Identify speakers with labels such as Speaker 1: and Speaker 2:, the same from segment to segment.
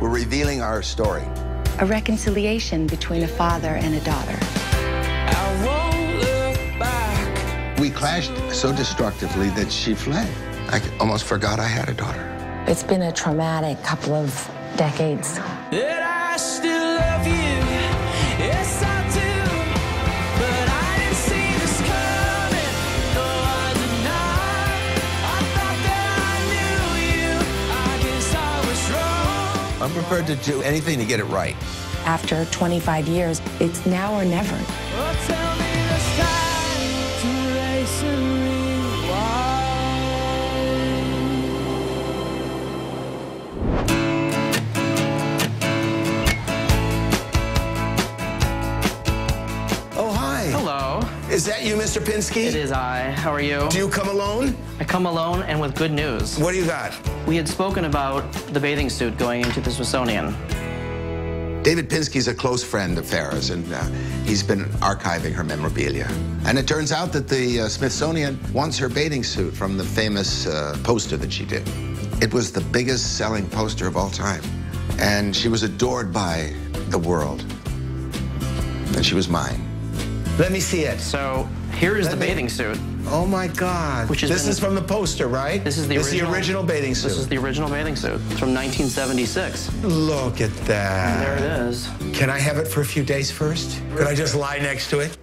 Speaker 1: We're revealing our story.
Speaker 2: A reconciliation between a father and a daughter.
Speaker 3: I won't look back.
Speaker 1: We clashed so destructively that she fled. I almost forgot I had a daughter.
Speaker 4: It's been a traumatic couple of decades.
Speaker 3: That I still love you. Yes, I do. But I didn't see this coming. No, I did not. I thought that I knew you. I guess I was wrong.
Speaker 1: I'm prepared to do anything to get it right.
Speaker 4: After 25 years, it's now or never.
Speaker 3: Oh, tell me this time to race and rewind.
Speaker 1: Oh, hi.
Speaker 5: Hello.
Speaker 1: Is that you, Mr. Pinsky?
Speaker 5: It is I. How are you?
Speaker 1: Do you come alone?
Speaker 5: I come alone and with good news.
Speaker 1: What do you got?
Speaker 5: We had spoken about the bathing suit going into the Smithsonian.
Speaker 1: David Pinsky's a close friend of Farrah's, and he's been archiving her memorabilia. And it turns out that the Smithsonian wants her bathing suit from the famous poster that she did. It was the biggest selling poster of all time. And she was adored by the world. And she was mine. Let me see it.
Speaker 5: So here is the bathing suit.
Speaker 1: Oh my God. This is from the poster, right?
Speaker 5: This is the
Speaker 1: original bathing suit.
Speaker 5: This is the original bathing suit. It's from 1976.
Speaker 1: Look at that.
Speaker 5: There it is.
Speaker 1: Can I have it for a few days first? Could I just lie next to it?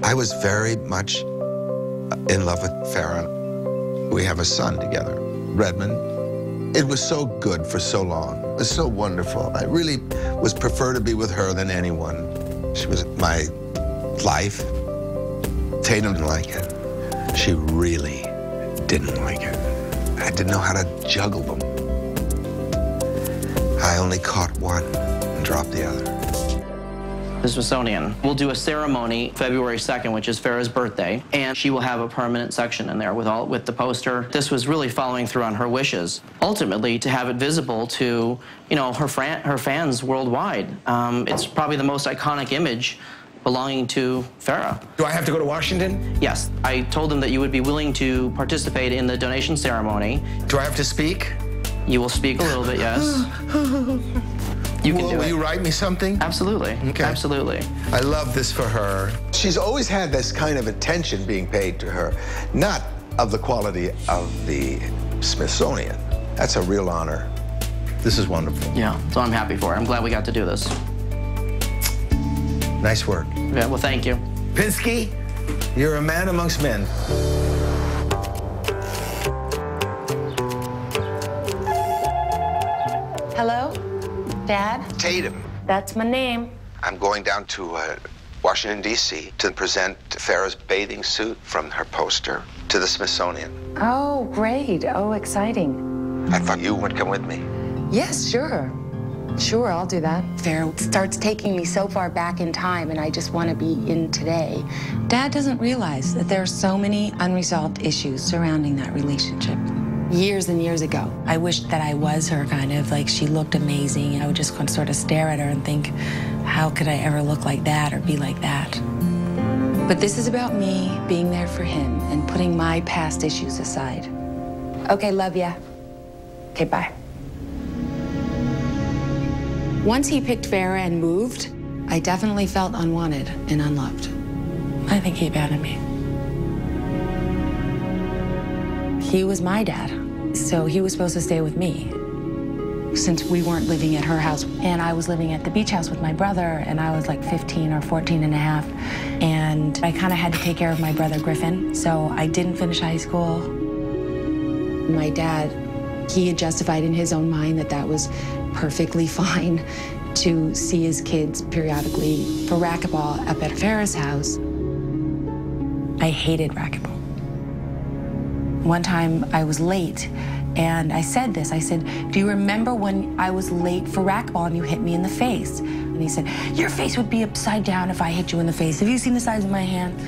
Speaker 1: I was very much in love with Farrah. We have a son together, Redmond. It was so good for so long. It was so wonderful. I really was prefer to be with her than anyone. She was my life. Tatum didn't like it. She really didn't like it. I didn't know how to juggle them. I only caught one and dropped the other.
Speaker 5: The Smithsonian. We'll do a ceremony February 2nd, which is Farrah's birthday, and she will have a permanent section in there with the poster. This was really following through on her wishes. Ultimately, to have it visible to, her fans worldwide. It's probably the most iconic image belonging to Farrah.
Speaker 1: Do I have to go to Washington?
Speaker 5: Yes. I told them that you would be willing to participate in the donation ceremony.
Speaker 1: Do I have to speak?
Speaker 5: You will speak a little bit, yes. You can do it.
Speaker 1: Will you write me something?
Speaker 5: Absolutely.
Speaker 1: Okay.
Speaker 5: Absolutely.
Speaker 1: I love this for her. She's always had this kind of attention being paid to her, not of the quality of the Smithsonian. That's a real honor. This is wonderful.
Speaker 5: Yeah, so I'm happy for her. I'm glad we got to do this.
Speaker 1: Nice work.
Speaker 5: Yeah, well, thank you.
Speaker 1: Pinsky, you're a man amongst men.
Speaker 4: Hello? Dad?
Speaker 1: Tatum.
Speaker 4: That's my name.
Speaker 1: I'm going down to Washington, D.C. to present Farrah's bathing suit from her poster to the Smithsonian.
Speaker 4: Oh, great. Oh, exciting.
Speaker 1: I thought you would come with me.
Speaker 4: Yes, sure. Sure, I'll do that.
Speaker 2: Farrah starts taking me so far back in time, and I just want to be in today. Dad doesn't realize that there are so many unresolved issues surrounding that relationship. Years and years ago, I wished that I was her, kind of like she looked amazing. I would just sort of stare at her and think, how could I ever look like that or be like that? But this is about me being there for him and putting my past issues aside. Okay, love ya. Okay, bye. Once he picked Farrah and moved, I definitely felt unwanted and unloved. I think he abandoned me. He was my dad, so he was supposed to stay with me. Since we weren't living at her house, and I was living at the beach house with my brother, and I was like 15 or 14 and a half, and I kind of had to take care of my brother Griffin, so I didn't finish high school. My dad, he had justified in his own mind that that was perfectly fine to see his kids periodically for racquetball up at Farrah's house. I hated racquetball. One time I was late and I said this, I said, do you remember when I was late for racquetball and you hit me in the face? And he said, your face would be upside down if I hit you in the face. Have you seen the size of my hand?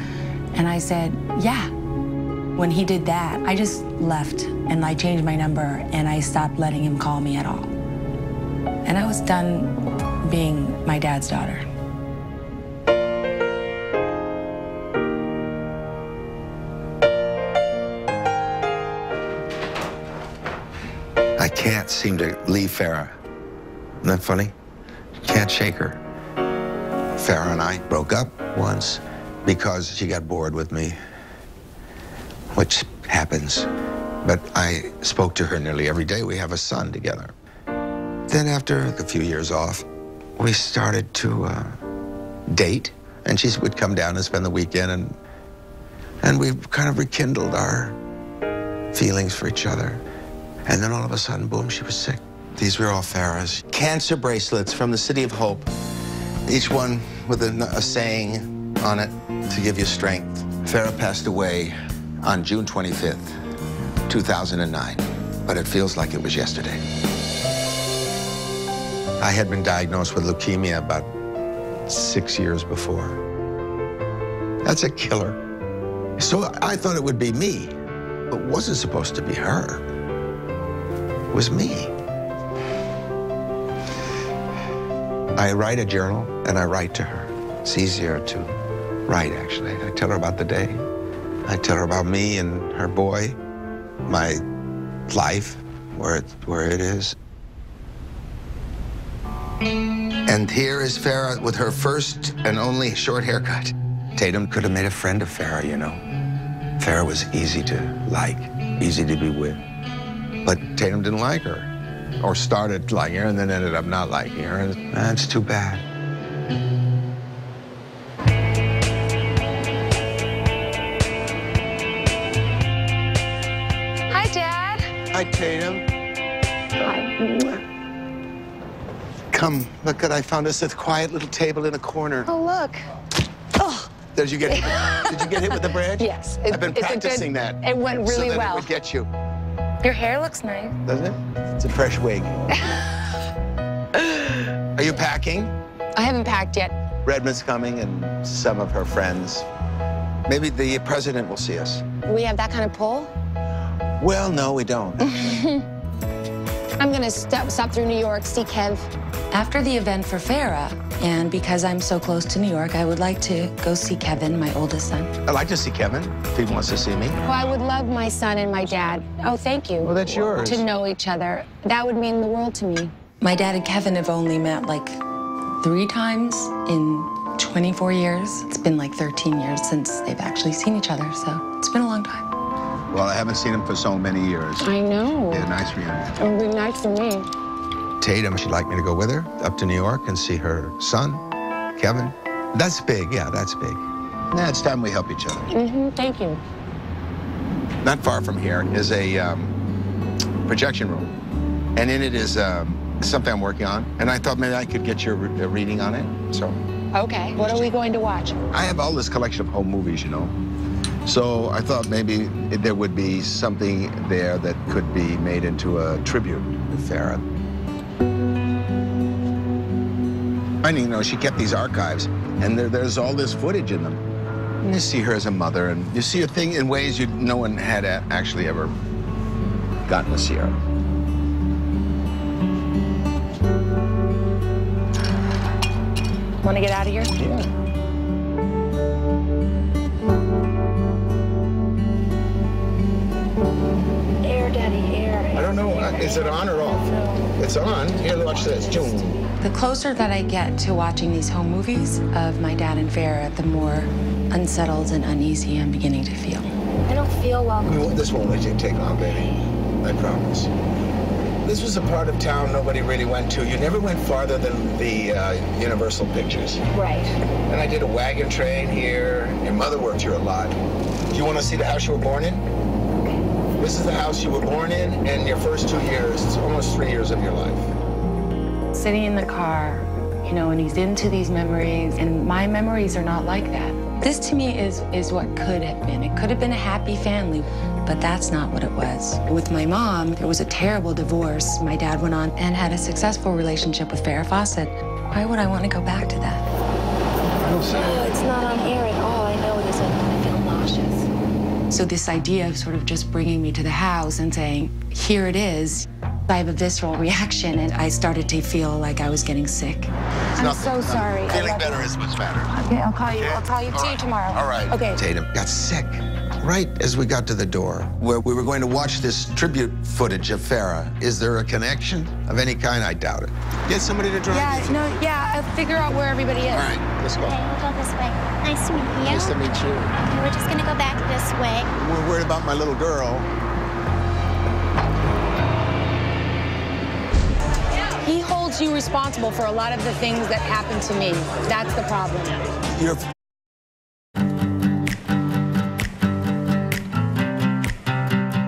Speaker 2: And I said, yeah. When he did that, I just left and I changed my number and I stopped letting him call me at all. And I was done being my dad's daughter.
Speaker 1: I can't seem to leave Farrah. Isn't that funny? Can't shake her. Farrah and I broke up once because she got bored with me, which happens. But I spoke to her nearly every day. We have a son together. Then after a few years off, we started to date, and she would come down and spend the weekend, and we kind of rekindled our feelings for each other. And then all of a sudden, boom, she was sick. These were all Farrah's cancer bracelets from the City of Hope, each one with a saying on it to give you strength. Farrah passed away on June 25th, 2009, but it feels like it was yesterday. I had been diagnosed with leukemia about 6 years before. That's a killer. So I thought it would be me. It wasn't supposed to be her. It was me. I write a journal, and I write to her. It's easier to write, actually. I tell her about the day. I tell her about me and her boy, my life, where it is. And here is Farrah with her first and only short haircut. Tatum could have made a friend of Farrah, you know. Farrah was easy to like, easy to be with. But Tatum didn't like her, or started liking her and then ended up not liking her. And that's too bad.
Speaker 4: Hi, Dad.
Speaker 1: Hi, Tatum.
Speaker 4: Hi.
Speaker 1: Come, look, I found us a quiet little table in a corner.
Speaker 4: Oh, look. Oh.
Speaker 1: Did you get hit with the branch?
Speaker 4: Yes.
Speaker 1: I've been practicing that.
Speaker 4: It went really
Speaker 1: so that
Speaker 4: well.
Speaker 1: it would get you.
Speaker 4: Your hair looks nice.
Speaker 1: Doesn't it? It's a fresh wig. Are you packing?
Speaker 4: I haven't packed yet.
Speaker 1: Redmond's coming and some of her friends. Maybe the president will see us.
Speaker 4: We have that kind of pull?
Speaker 1: Well, no, we don't.
Speaker 4: I'm gonna stop through New York, see Kev.
Speaker 2: After the event for Farrah, and because I'm so close to New York, I would like to go see Kevin, my oldest son.
Speaker 1: I'd like to see Kevin, if he wants to see me.
Speaker 4: Well, I would love my son and my dad. Oh, thank you.
Speaker 1: Well, that's yours.
Speaker 4: To know each other. That would mean the world to me.
Speaker 2: My dad and Kevin have only met like 3 times in 24 years. It's been like 13 years since they've actually seen each other, so it's been a long time.
Speaker 1: Well, I haven't seen him for so many years.
Speaker 4: I know.
Speaker 1: Yeah, nice reunion.
Speaker 4: It would be nice for me.
Speaker 1: Tatum, she'd like me to go with her up to New York and see her son, Kevin. That's big, yeah, that's big. Yeah, it's time we help each other.
Speaker 4: Mm-hmm, thank you.
Speaker 1: Not far from here is a projection room. And in it is something I'm working on. And I thought maybe I could get your reading on it, so.
Speaker 4: Okay, what are we going to watch?
Speaker 1: I have all this collection of home movies, you know. So I thought maybe there would be something there that could be made into a tribute to Farrah. I mean, you know, she kept these archives, and there's all this footage in them. And you see her as a mother, and you see a thing in ways no one had actually ever gotten to see her.
Speaker 2: Want to get out of here?
Speaker 1: Yeah.
Speaker 4: Air, Daddy, air.
Speaker 1: I don't know, is it on or off? It's on. Here, watch this.
Speaker 2: The closer that I get to watching these home movies of my dad and Farrah, the more unsettled and uneasy I'm beginning to feel.
Speaker 4: I don't feel welcome.
Speaker 1: This won't let you take long, baby. I promise. This was a part of town nobody really went to. You never went farther than the Universal Pictures.
Speaker 4: Right.
Speaker 1: And I did a wagon train here. Your mother worked here a lot. Do you want to see the house you were born in? This is the house you were born in, and your first 2 years, it's almost 3 years of your life.
Speaker 2: Sitting in the car, you know, and he's into these memories, and my memories are not like that. This to me is what could have been. It could have been a happy family, but that's not what it was. With my mom, there was a terrible divorce. My dad went on and had a successful relationship with Farrah Fawcett. Why would I want to go back to that?
Speaker 4: No, it's not on air at all. I know it isn't. I feel nauseous.
Speaker 2: So this idea of sort of just bringing me to the house and saying, here it is, I have a visceral reaction, and I started to feel like I was getting sick.
Speaker 4: I'm so sorry.
Speaker 1: Feeling better is what's matter.
Speaker 4: Okay, I'll call you. I'll call you tomorrow.
Speaker 1: All right.
Speaker 4: Okay.
Speaker 1: Tatum got sick right as we got to the door, where we were going to watch this tribute footage of Farrah, is there a connection of any kind? I doubt it. Get somebody to drive you.
Speaker 2: I'll figure out where everybody is.
Speaker 1: All right, let's go.
Speaker 6: Okay, we'll go this way. Nice to meet you.
Speaker 1: Nice to meet you.
Speaker 6: Okay, we're just gonna go back this way.
Speaker 1: We're worried about my little girl.
Speaker 2: He holds you responsible for a lot of the things that happened to me. That's the problem.
Speaker 1: You're...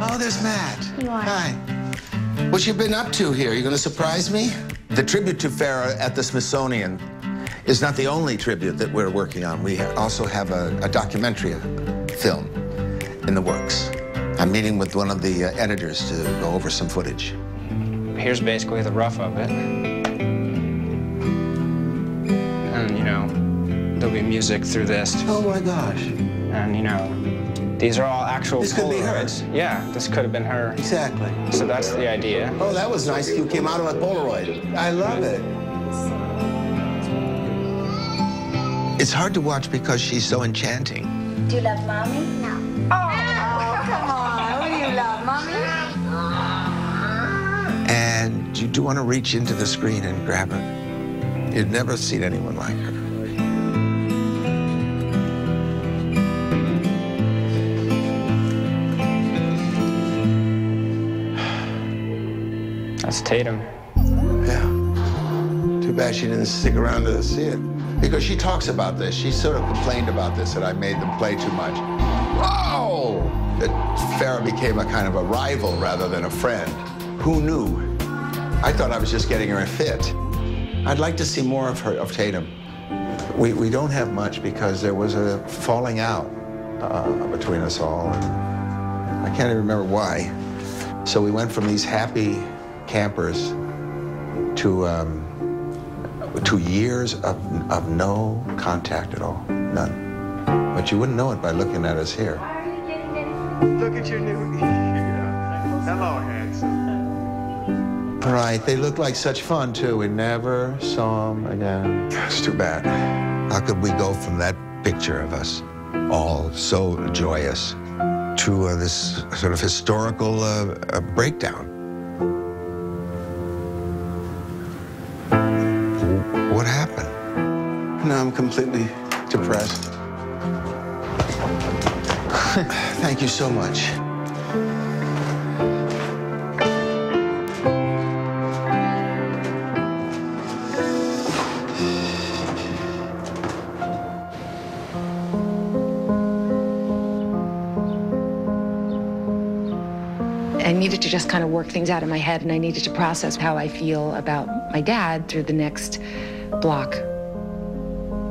Speaker 1: Oh, there's Matt.
Speaker 6: You are.
Speaker 1: Hi. What you been up to here? You gonna surprise me? The tribute to Farrah at the Smithsonian is not the only tribute that we're working on. We also have a documentary film in the works. I'm meeting with one of the editors to go over some footage.
Speaker 7: Here's basically the rough of it. And, you know, there'll be music through this.
Speaker 1: Oh, my gosh.
Speaker 7: And, you know, these are all actual
Speaker 1: This could be her.
Speaker 7: Polaroids. Yeah, this could have been her.
Speaker 1: Exactly.
Speaker 7: So that's the idea.
Speaker 1: Oh, that was nice. You came out of a Polaroid. I love it. It's hard to watch because she's so enchanting.
Speaker 6: Do you love Mommy? No.
Speaker 8: Oh, come on. Who do you love, Mommy?
Speaker 1: And you do want to reach into the screen and grab her. You'd never seen anyone like her.
Speaker 7: That's Tatum.
Speaker 1: Yeah. Too bad she didn't stick around to see it. Because she talks about this. She sort of complained about this, that I made them play too much. Whoa! That Farrah became a kind of a rival rather than a friend. Who knew? I thought I was just getting her a fit. I'd like to see more of her, of Tatum. We don't have much because there was a falling out between us all. And I can't even remember why. So we went from these happy campers to 2 years of no contact at all, none. But you wouldn't know it by looking at us here.
Speaker 9: Look at your new... Hello, handsome.
Speaker 1: Right, they look like such fun, too. We never saw them again. It's too bad. How could we go from that picture of us, all so joyous, to this sort of historical breakdown? What happened? No, I'm completely depressed. Thank you so much.
Speaker 2: I needed to just kind of work things out in my head, and I needed to process how I feel about my dad through the next block.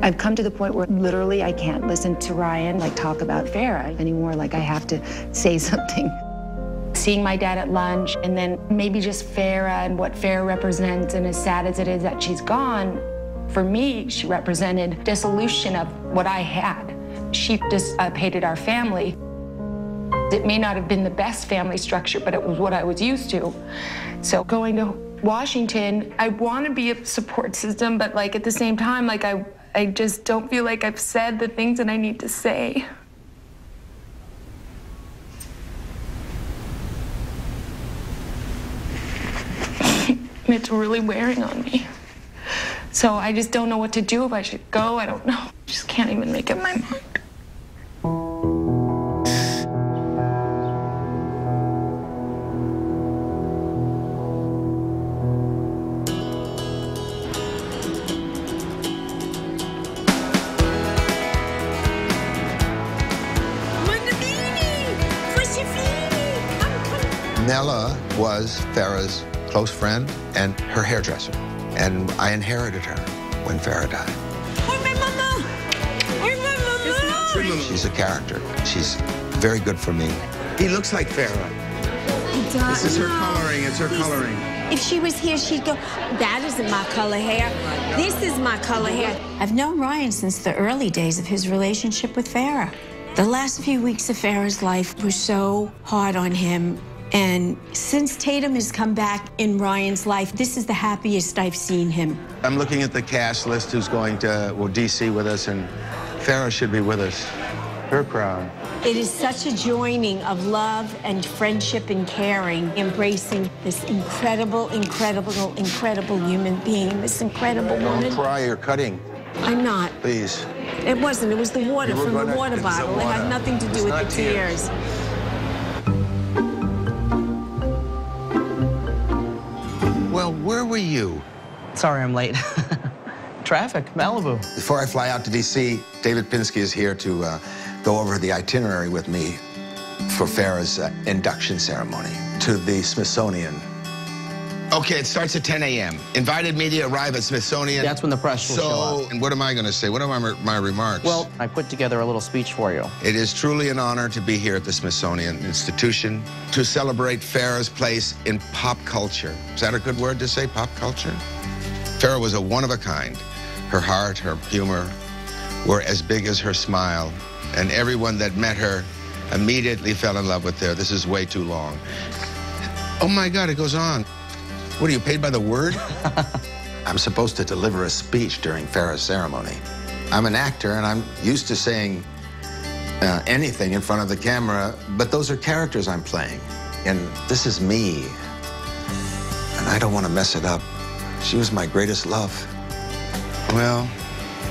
Speaker 2: I've come to the point where literally I can't listen to Ryan talk about Farrah anymore. I have to say something. Seeing my dad at lunch, and then maybe just Farrah and what Farrah represents, and as sad as it is that she's gone, for me, she represented dissolution of what I had. She dissipated our family. It may not have been the best family structure, but it was what I was used to. So going to Washington, I want to be a support system, but at the same time, I just don't feel like I've said the things that I need to say. It's really wearing on me. So I just don't know what to do, if I should go. I don't know. I just can't even make up my mind.
Speaker 1: Nella was Farrah's close friend and her hairdresser. And I inherited her when Farrah died. She's a character. She's very good for me. He looks like Farrah. This is her coloring. It's her coloring.
Speaker 8: If she was here, she'd go, that isn't my color hair. This is my color hair. I've known Ryan since the early days of his relationship with Farrah. The last few weeks of Farrah's life were so hard on him. And since Tatum has come back in Ryan's life, this is the happiest I've seen him.
Speaker 1: I'm looking at the cast list who's going to, D.C. with us, and Farrah should be with us.
Speaker 9: We're proud.
Speaker 8: It is such a joining of love and friendship and caring, embracing this incredible, incredible, incredible human being, this incredible woman.
Speaker 1: Don't cry, you're cutting.
Speaker 8: I'm not.
Speaker 1: Please.
Speaker 8: It wasn't. It was the water from the water bottle. It had nothing to do with the tears.
Speaker 1: Well, where were you?
Speaker 5: Sorry I'm late. Traffic, Malibu.
Speaker 1: Before I fly out to D.C., David Pinsky is here to go over the itinerary with me for Farrah's induction ceremony to the Smithsonian. Okay, it starts at 10 a.m. Invited media arrive at Smithsonian.
Speaker 5: That's when the press will show up.
Speaker 1: And what am I going to say? What are my remarks?
Speaker 5: Well, I put together a little speech for you.
Speaker 1: It is truly an honor to be here at the Smithsonian Institution to celebrate Farrah's place in pop culture. Is that a good word to say, pop culture? Farrah was a one-of-a-kind. Her heart, her humor were as big as her smile, and everyone that met her immediately fell in love with her. This is way too long. Oh my God, it goes on. What, are you paid by the word? I'm supposed to deliver a speech during Farrah's ceremony. I'm an actor, and I'm used to saying anything in front of the camera, but those are characters I'm playing. And this is me, and I don't want to mess it up. She was my greatest love. Well,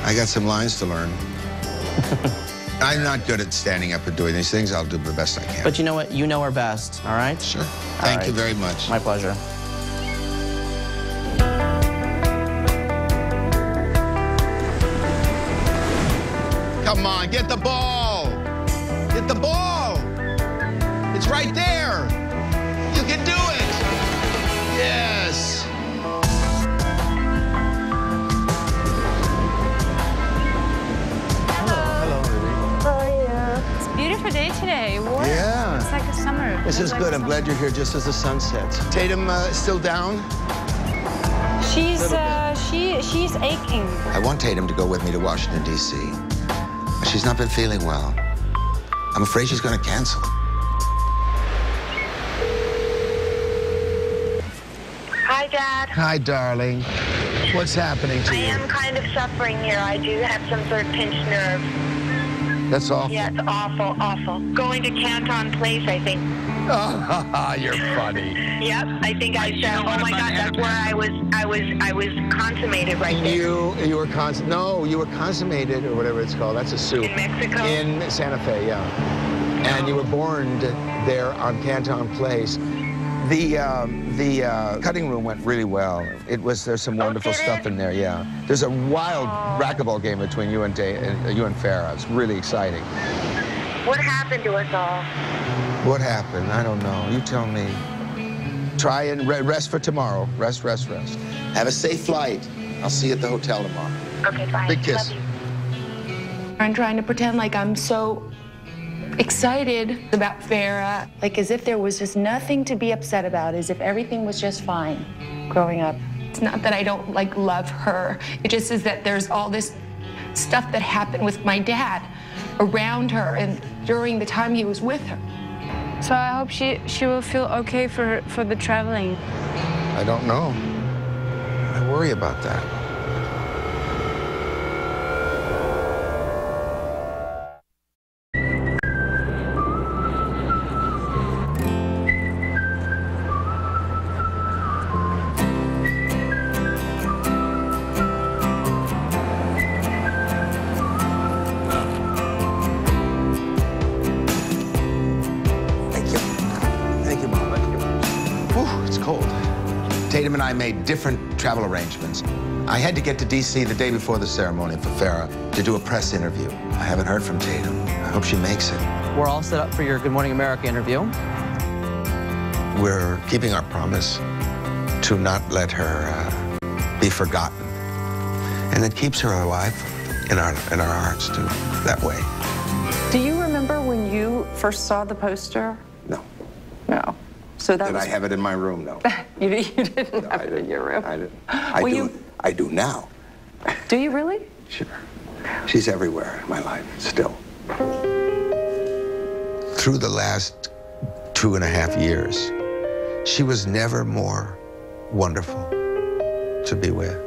Speaker 1: I got some lines to learn. I'm not good at standing up and doing these things. I'll do the best I can.
Speaker 5: But you know what? You know her best, all right?
Speaker 1: Sure. Thank you very much.
Speaker 5: My pleasure.
Speaker 1: Come on, get the ball. Get the ball. It's right there. You can do it. Yes.
Speaker 10: It's a beautiful day today. Warm.
Speaker 1: Yeah.
Speaker 10: It's like a summer.
Speaker 1: This is good. I'm glad you're here just as the sun sets. Tatum still down?
Speaker 10: She's aching.
Speaker 1: I want Tatum to go with me to Washington, D.C. She's not been feeling well. I'm afraid she's going to cancel.
Speaker 6: Hi, Dad.
Speaker 1: Hi, darling. What's happening to
Speaker 6: I
Speaker 1: you?
Speaker 6: am kind of suffering here. I do have some sort of pinched nerve.
Speaker 1: That's awful.
Speaker 6: Yeah, it's awful, awful. Going to Canton Place, I think.
Speaker 1: Oh, you're funny.
Speaker 6: Yep, I think I said, oh my God, that's where I was consummated right there.
Speaker 1: You were you were consummated, or whatever it's called. That's a soup.
Speaker 6: In Mexico?
Speaker 1: In Santa Fe, yeah. And you were born there on Canton Place. The cutting room went really well. There's some wonderful stuff in there, yeah. There's a wild racquetball game between you and Farrah. It's really exciting.
Speaker 6: What happened to us all?
Speaker 1: What happened? I don't know. You tell me. Try and rest for tomorrow. Rest. Have a safe flight. I'll see you at the hotel tomorrow.
Speaker 6: Okay, bye.
Speaker 1: Big kiss.
Speaker 6: Love you.
Speaker 2: I'm trying to pretend like I'm so excited about Farrah, like as if there was just nothing to be upset about, as if everything was just fine growing up. It's not that I don't love her. It just is that there's all this stuff that happened with my dad around her and during the time he was with her.
Speaker 10: So I hope she will feel okay for the traveling.
Speaker 1: I don't know. I worry about that. Tatum and I made different travel arrangements. I had to get to D.C. the day before the ceremony for Farrah to do a press interview. I haven't heard from Tatum. I hope she makes it.
Speaker 5: We're all set up for your Good Morning America interview.
Speaker 1: We're keeping our promise to not let her be forgotten. And it keeps her alive in our hearts, too, that way.
Speaker 11: Do you remember when you first saw the poster?
Speaker 1: No.
Speaker 11: No. So that
Speaker 1: Did I have it in my room? No.
Speaker 11: You didn't have it in your room?
Speaker 1: I didn't. I do now.
Speaker 11: Do you really?
Speaker 1: Sure. She's everywhere in my life, still. Through the last 2.5 years, she was never more wonderful to be with.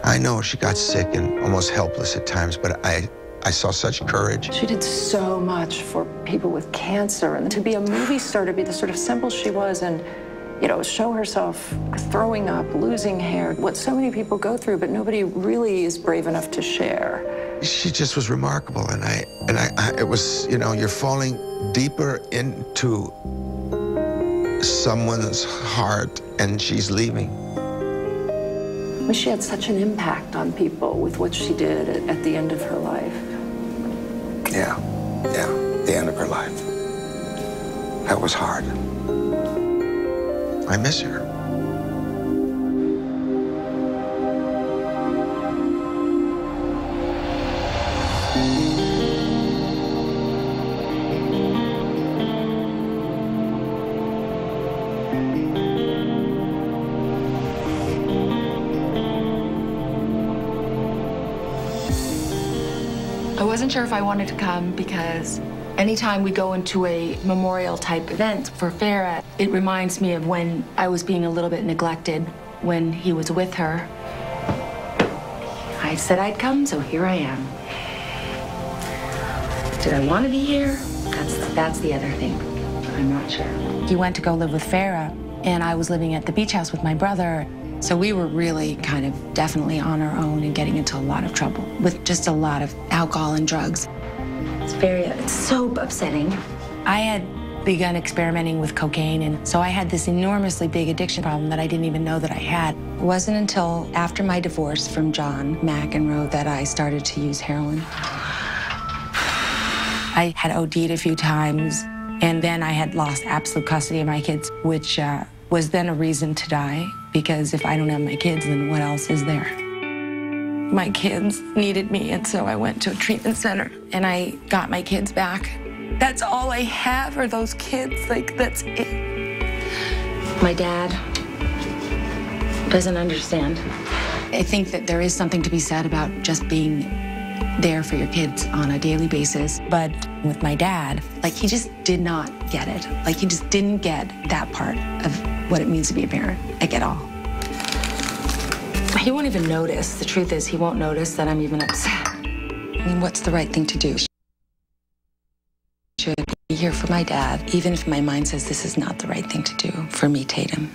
Speaker 1: I know she got sick and almost helpless at times, but I I saw such courage.
Speaker 11: She did so much for people with cancer, and to be a movie star, to be the sort of symbol she was, and you know, show herself throwing up, losing hair, what so many people go through, but nobody really is brave enough to share.
Speaker 1: She just was remarkable, and it was, you know, you're falling deeper into someone's heart, and she's leaving.
Speaker 11: I mean, she had such an impact on people with what she did at the end of her life.
Speaker 1: Yeah, the end of her life. That was hard. I miss her.
Speaker 2: I wasn't sure if I wanted to come because anytime we go into a memorial type event for Farrah, it reminds me of when I was being a little bit neglected when he was with her. I said I'd come, so here I am. Did I want to be here? That's the other thing. I'm not sure. He went to go live with Farrah, and I was living at the beach house with my brother. So we were really kind of definitely on our own and getting into a lot of trouble with just a lot of alcohol and drugs. It's so upsetting. I had begun experimenting with cocaine, and so I had this enormously big addiction problem that I didn't even know that I had. It wasn't until after my divorce from John McEnroe that I started to use heroin. I had OD'd a few times, and then I had lost absolute custody of my kids, which was then a reason to die, because if I don't have my kids, then what else is there? My kids needed me, and so I went to a treatment center, and I got my kids back. That's all I have are those kids, like, that's it. My dad doesn't understand. I think that there is something to be said about just being there for your kids on a daily basis. But with my dad, like, he just did not get it. Like, he just didn't get that part of what it means to be a parent, like, at all. He won't even notice. The truth is, he won't notice that I'm even upset. I mean, what's the right thing to do? Should be here for my dad, even if my mind says this is not the right thing to do for me, Tatum.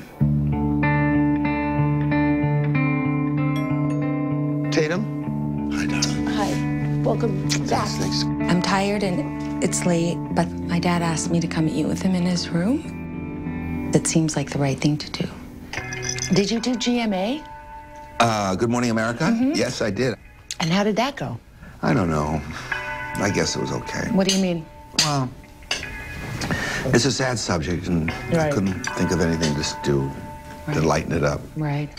Speaker 1: Tatum? Hi, darling.
Speaker 2: Hi. Welcome back.
Speaker 1: Thanks.
Speaker 2: I'm tired and it's late, but my dad asked me to come eat with him in his room. That seems like the right thing to do. Did you do GMA?
Speaker 1: Good Morning America? Mm-hmm. Yes, I did.
Speaker 2: And how did that go?
Speaker 1: I don't know. I guess it was okay.
Speaker 2: What do you mean?
Speaker 1: Well, it's a sad subject, and I couldn't think of anything to do to lighten it up.
Speaker 2: Right.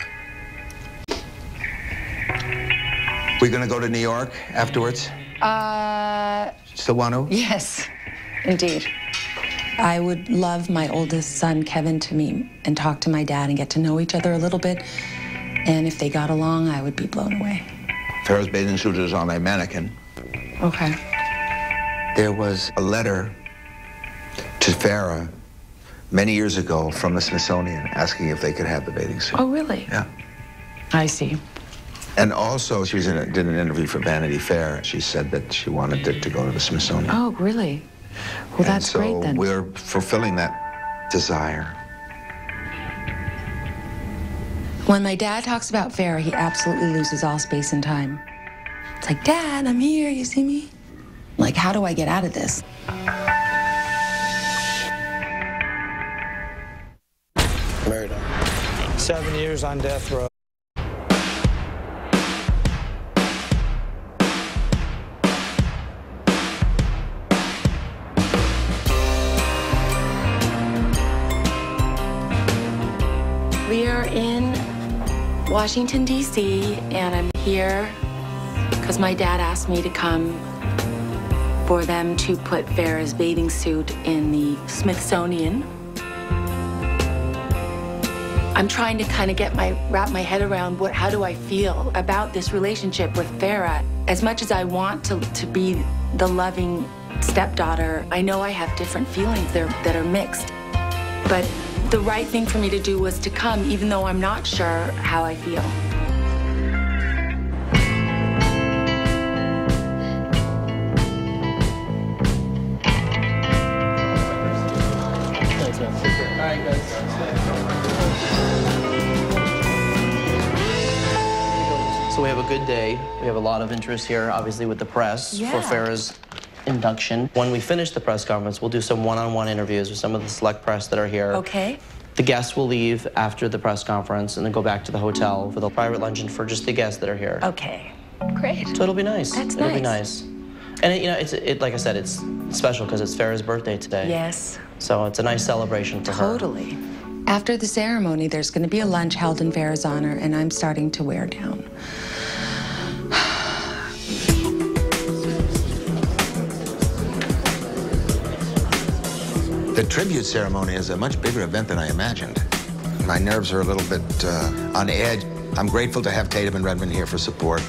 Speaker 1: We gonna go to New York afterwards? Still want to?
Speaker 2: Yes, indeed. I would love my oldest son, Kevin, to meet and talk to my dad and get to know each other a little bit. And if they got along, I would be blown away.
Speaker 1: Farrah's bathing suit is on a mannequin.
Speaker 2: Okay.
Speaker 1: There was a letter to Farrah many years ago from the Smithsonian asking if they could have the bathing suit.
Speaker 2: Oh, really?
Speaker 1: Yeah.
Speaker 2: I see.
Speaker 1: And also, she did an interview for Vanity Fair. She said that she wanted it to go to the Smithsonian.
Speaker 2: Oh, really? Well, that's great then.
Speaker 1: So we're fulfilling that desire.
Speaker 2: When my dad talks about Farrah, he absolutely loses all space and time. It's like, Dad, I'm here, you see me? Like, how do I get out of this?
Speaker 9: Married him. 7 years on death row.
Speaker 2: We are in Washington, D.C., and I'm here because my dad asked me to come for them to put Farrah's bathing suit in the Smithsonian. I'm trying to kind of wrap my head around how do I feel about this relationship with Farrah. As much as I want to be the loving stepdaughter, I know I have different feelings that are mixed. But the right thing for me to do was to come, even though I'm not sure how I feel.
Speaker 5: So we have a good day. We have a lot of interest here, obviously, with the press for Farrah's induction. When we finish the press conference, we'll do some one-on-one interviews with some of the select press that are here.
Speaker 2: Okay.
Speaker 5: The guests will leave after the press conference and then go back to the hotel for the private luncheon for just the guests that are here.
Speaker 2: Okay. Great.
Speaker 5: So it'll be nice.
Speaker 2: That's
Speaker 5: it'll
Speaker 2: nice.
Speaker 5: be nice. And it, you know, like I said, it's special because it's Farrah's birthday today.
Speaker 2: Yes.
Speaker 5: So it's a nice celebration for her.
Speaker 2: Totally. After the ceremony, there's going to be a lunch held in Farrah's honor, and I'm starting to wear down.
Speaker 1: The tribute ceremony is a much bigger event than I imagined. My nerves are a little bit on edge. I'm grateful to have Tatum and Redmond here for support.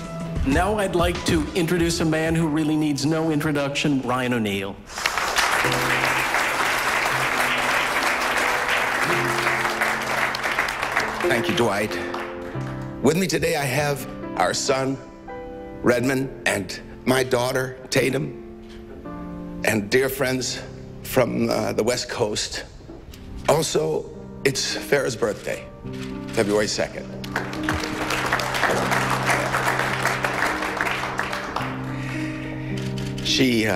Speaker 12: Now I'd like to introduce a man who really needs no introduction, Ryan O'Neal.
Speaker 13: Thank you, Dwight. With me today, I have our son, Redmond, and my daughter, Tatum, and dear friends from the West Coast. Also, it's Farrah's birthday, February 2nd. She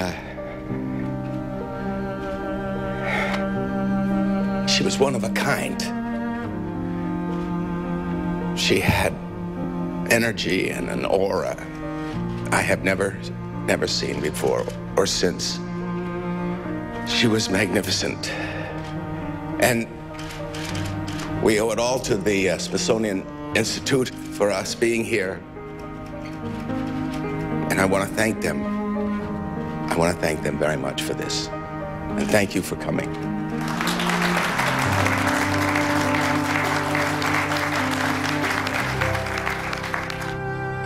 Speaker 13: was one of a kind. She had energy and an aura I have never seen before or since. She was magnificent. And we owe it all to the Smithsonian Institute for us being here. And I want to thank them. I want to thank them very much for this. And thank you for coming.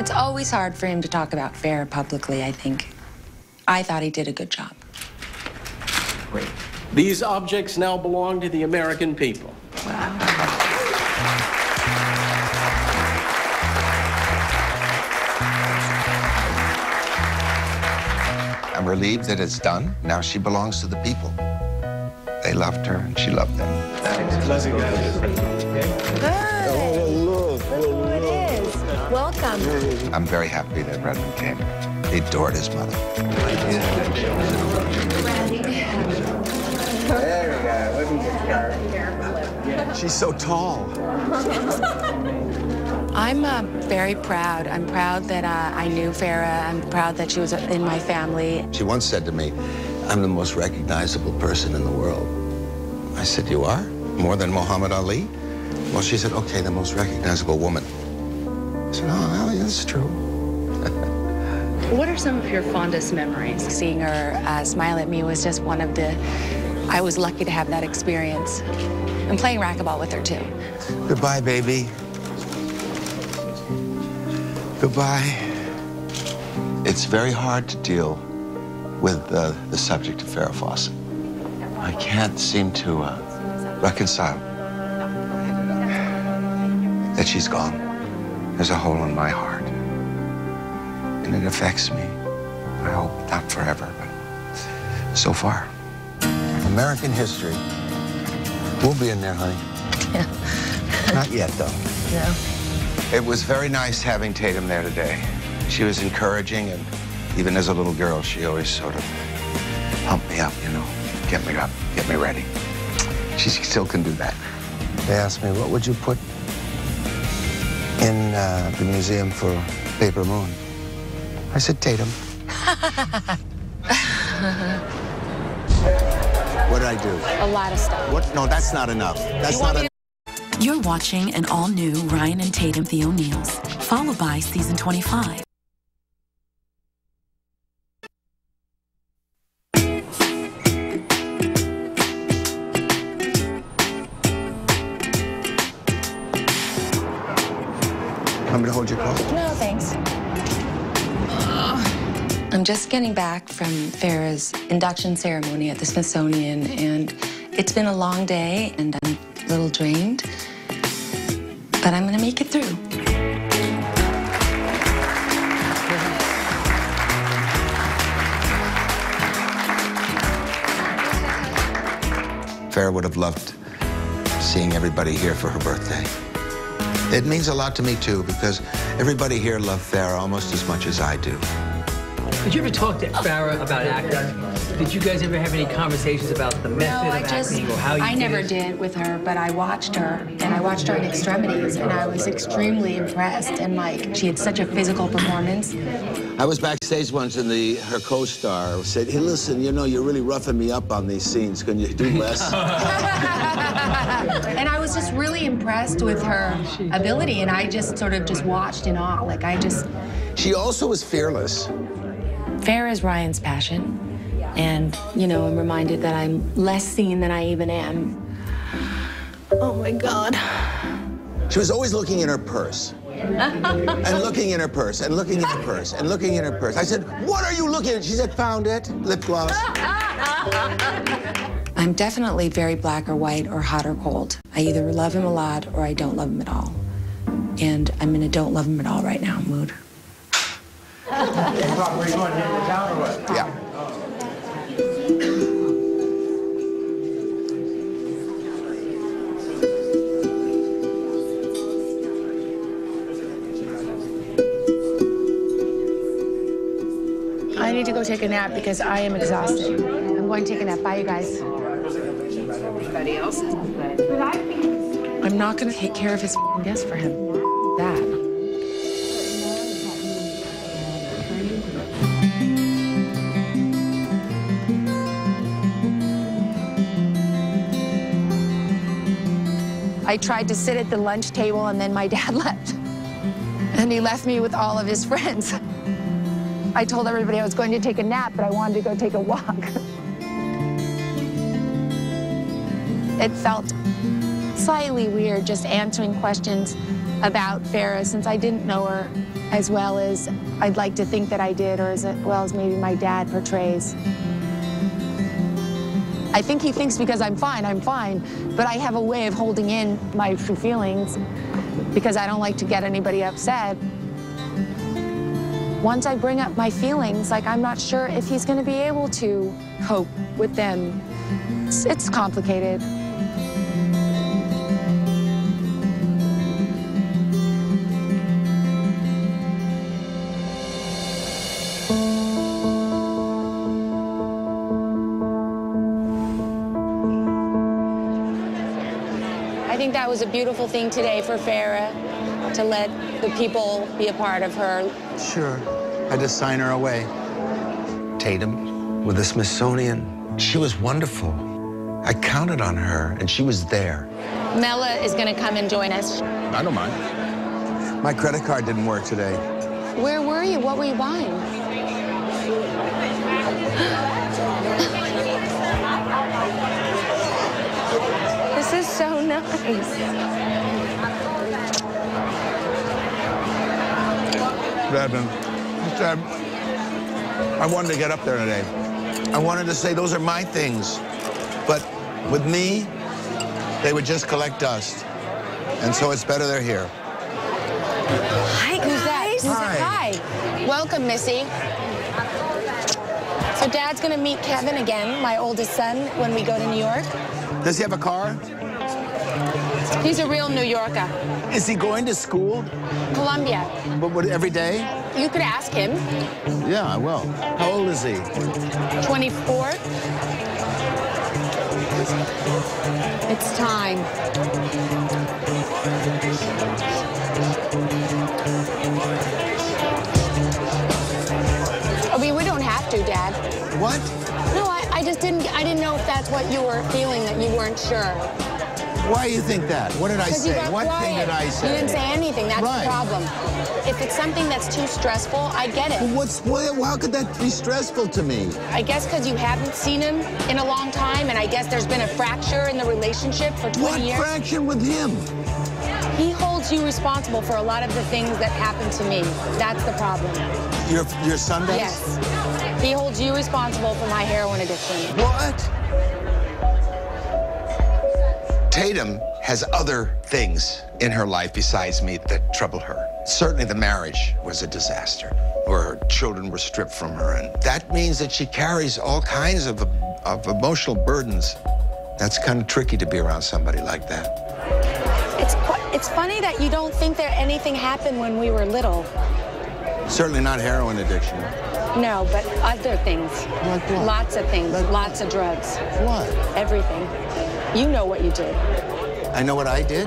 Speaker 2: It's always hard for him to talk about Farrah publicly, I think. I thought he did a good job.
Speaker 12: Great. These objects now belong to the American people.
Speaker 1: I'm relieved that it's done. Now she belongs to the people. They loved her and she loved them.
Speaker 4: Welcome.
Speaker 1: I'm very happy that Redmond came. He adored his mother. She's so tall.
Speaker 2: I'm very proud. I'm proud that I knew Farrah. I'm proud that she was in my family.
Speaker 1: She once said to me, "I'm the most recognizable person in the world." I said, "You are? More than Muhammad Ali?" Well, she said, "Okay, the most recognizable woman." I said, "Oh, that's true."
Speaker 2: What are some of your fondest memories? Seeing her smile at me was just one of the... I was lucky to have that experience. And playing racquetball with her, too.
Speaker 1: Goodbye, baby. Goodbye. It's very hard to deal with the subject of Farrah Fawcett. I can't seem to reconcile that she's gone. There's a hole in my heart. And it affects me. I hope not forever, but so far. American history. We'll be in there, honey.
Speaker 2: Yeah.
Speaker 1: Not yet, though.
Speaker 2: No.
Speaker 1: It was very nice having Tatum there today. She was encouraging, and even as a little girl, she always sort of pumped me up, you know, get me up, get me ready. She still can do that. They asked me, what would you put in the museum for Paper Moon? I said, Tatum. What did I do?
Speaker 2: A lot of stuff.
Speaker 1: What? No, that's not enough. That's not enough.
Speaker 14: You're watching an all-new Ryan and Tatum The O'Neals, followed by season 25.
Speaker 1: Want me to hold your coat?
Speaker 2: No, thanks. I'm just getting back from Farrah's induction ceremony at the Smithsonian, and it's been a long day, and I'm a little drained, but I'm gonna make it through.
Speaker 1: Farrah would have loved seeing everybody here for her birthday. It means a lot to me, too, because everybody here loved Farrah almost as much as I do.
Speaker 15: Did you ever talk to Farrah about acting? Did you guys ever have any conversations about the method of acting or how you
Speaker 2: I never did with her, but I watched her, and I watched her in Extremities, and I was extremely impressed, and like, she had such a physical performance.
Speaker 1: I was backstage once, and her co-star said, hey, listen, you know, you're really roughing me up on these scenes. Can you do less?
Speaker 2: And I was just really impressed with her ability, and I just sort of just watched in awe. Like,
Speaker 1: She also was fearless.
Speaker 2: Farrah is Ryan's passion. And, you know, I'm reminded that I'm less seen than I even am. Oh, my God.
Speaker 1: She was always looking in her purse. And looking in her purse, and looking in her purse, and looking in her purse. I said, what are you looking at? She said, found it, lip gloss.
Speaker 2: I'm definitely very black or white or hot or cold. I either love him a lot or I don't love him at all. And I'm in a don't love him at all right now mood.
Speaker 9: Where you going, into town or what?
Speaker 1: Yeah.
Speaker 2: I need to go take a nap because I am exhausted. I'm going to take a nap. Bye, you guys.
Speaker 11: Everybody else is good.
Speaker 2: I'm not going to take care of his guest for him. That. I tried to sit at the lunch table, and then my dad left. And he left me with all of his friends. I told everybody I was going to take a nap, but I wanted to go take a walk. It felt slightly weird just answering questions about Farrah since I didn't know her as well as I'd like to think that I did, or as well as maybe my dad portrays. I think he thinks because I'm fine, but I have a way of holding in my true feelings because I don't like to get anybody upset. Once I bring up my feelings, like, I'm not sure if he's going to be able to cope with them. It's complicated. I think that was a beautiful thing today for Farrah, to let the people be a part of her.
Speaker 1: Sure. I had to sign her away. Tatum, with the Smithsonian, she was wonderful. I counted on her, and she was there.
Speaker 2: Mela is going to come and join us.
Speaker 1: I don't mind. My credit card didn't work today.
Speaker 2: Where were you? What were you buying? This is so nice.
Speaker 1: Redmond, I wanted to get up there today. I wanted to say those are my things. But with me, they would just collect dust. And so it's better they're here.
Speaker 2: Hi, who's that? Who's that? Hi. Welcome, Missy. So Dad's gonna meet Kevin again, my oldest son, when we go to New York.
Speaker 1: Does he have a car?
Speaker 2: He's a real New Yorker.
Speaker 1: Is he going to school?
Speaker 2: Columbia.
Speaker 1: But what, every day?
Speaker 2: You could ask him.
Speaker 1: Yeah, I will. How old is he?
Speaker 2: 24. It's time. I mean, we don't have to, Dad.
Speaker 1: What?
Speaker 2: No, I just didn't know if that's what you were feeling, that you weren't sure.
Speaker 1: Why do you think that? What did I say? What thing did I say?
Speaker 2: You didn't say anything. That's the problem. If it's something that's too stressful, I get it.
Speaker 1: Well, how could that be stressful to me?
Speaker 2: I guess because you haven't seen him in a long time, and I guess there's been a fracture in the relationship for 20 years.
Speaker 1: What fracture with him?
Speaker 2: He holds you responsible for a lot of the things that happened to me. That's the problem.
Speaker 1: Your son does?
Speaker 2: Yes. He holds you responsible for my heroin addiction.
Speaker 1: What? Tatum has other things in her life besides me that trouble her. Certainly the marriage was a disaster, where her children were stripped from her, and that means that she carries all kinds of emotional burdens. That's kind of tricky to be around somebody like that.
Speaker 2: It's funny that you don't think that anything happened when we were little.
Speaker 1: Certainly not heroin addiction.
Speaker 8: No, but other things.
Speaker 1: Like what?
Speaker 8: Lots of things. Lots of drugs.
Speaker 1: What?
Speaker 8: Everything. You know what you did.
Speaker 1: I know what I did?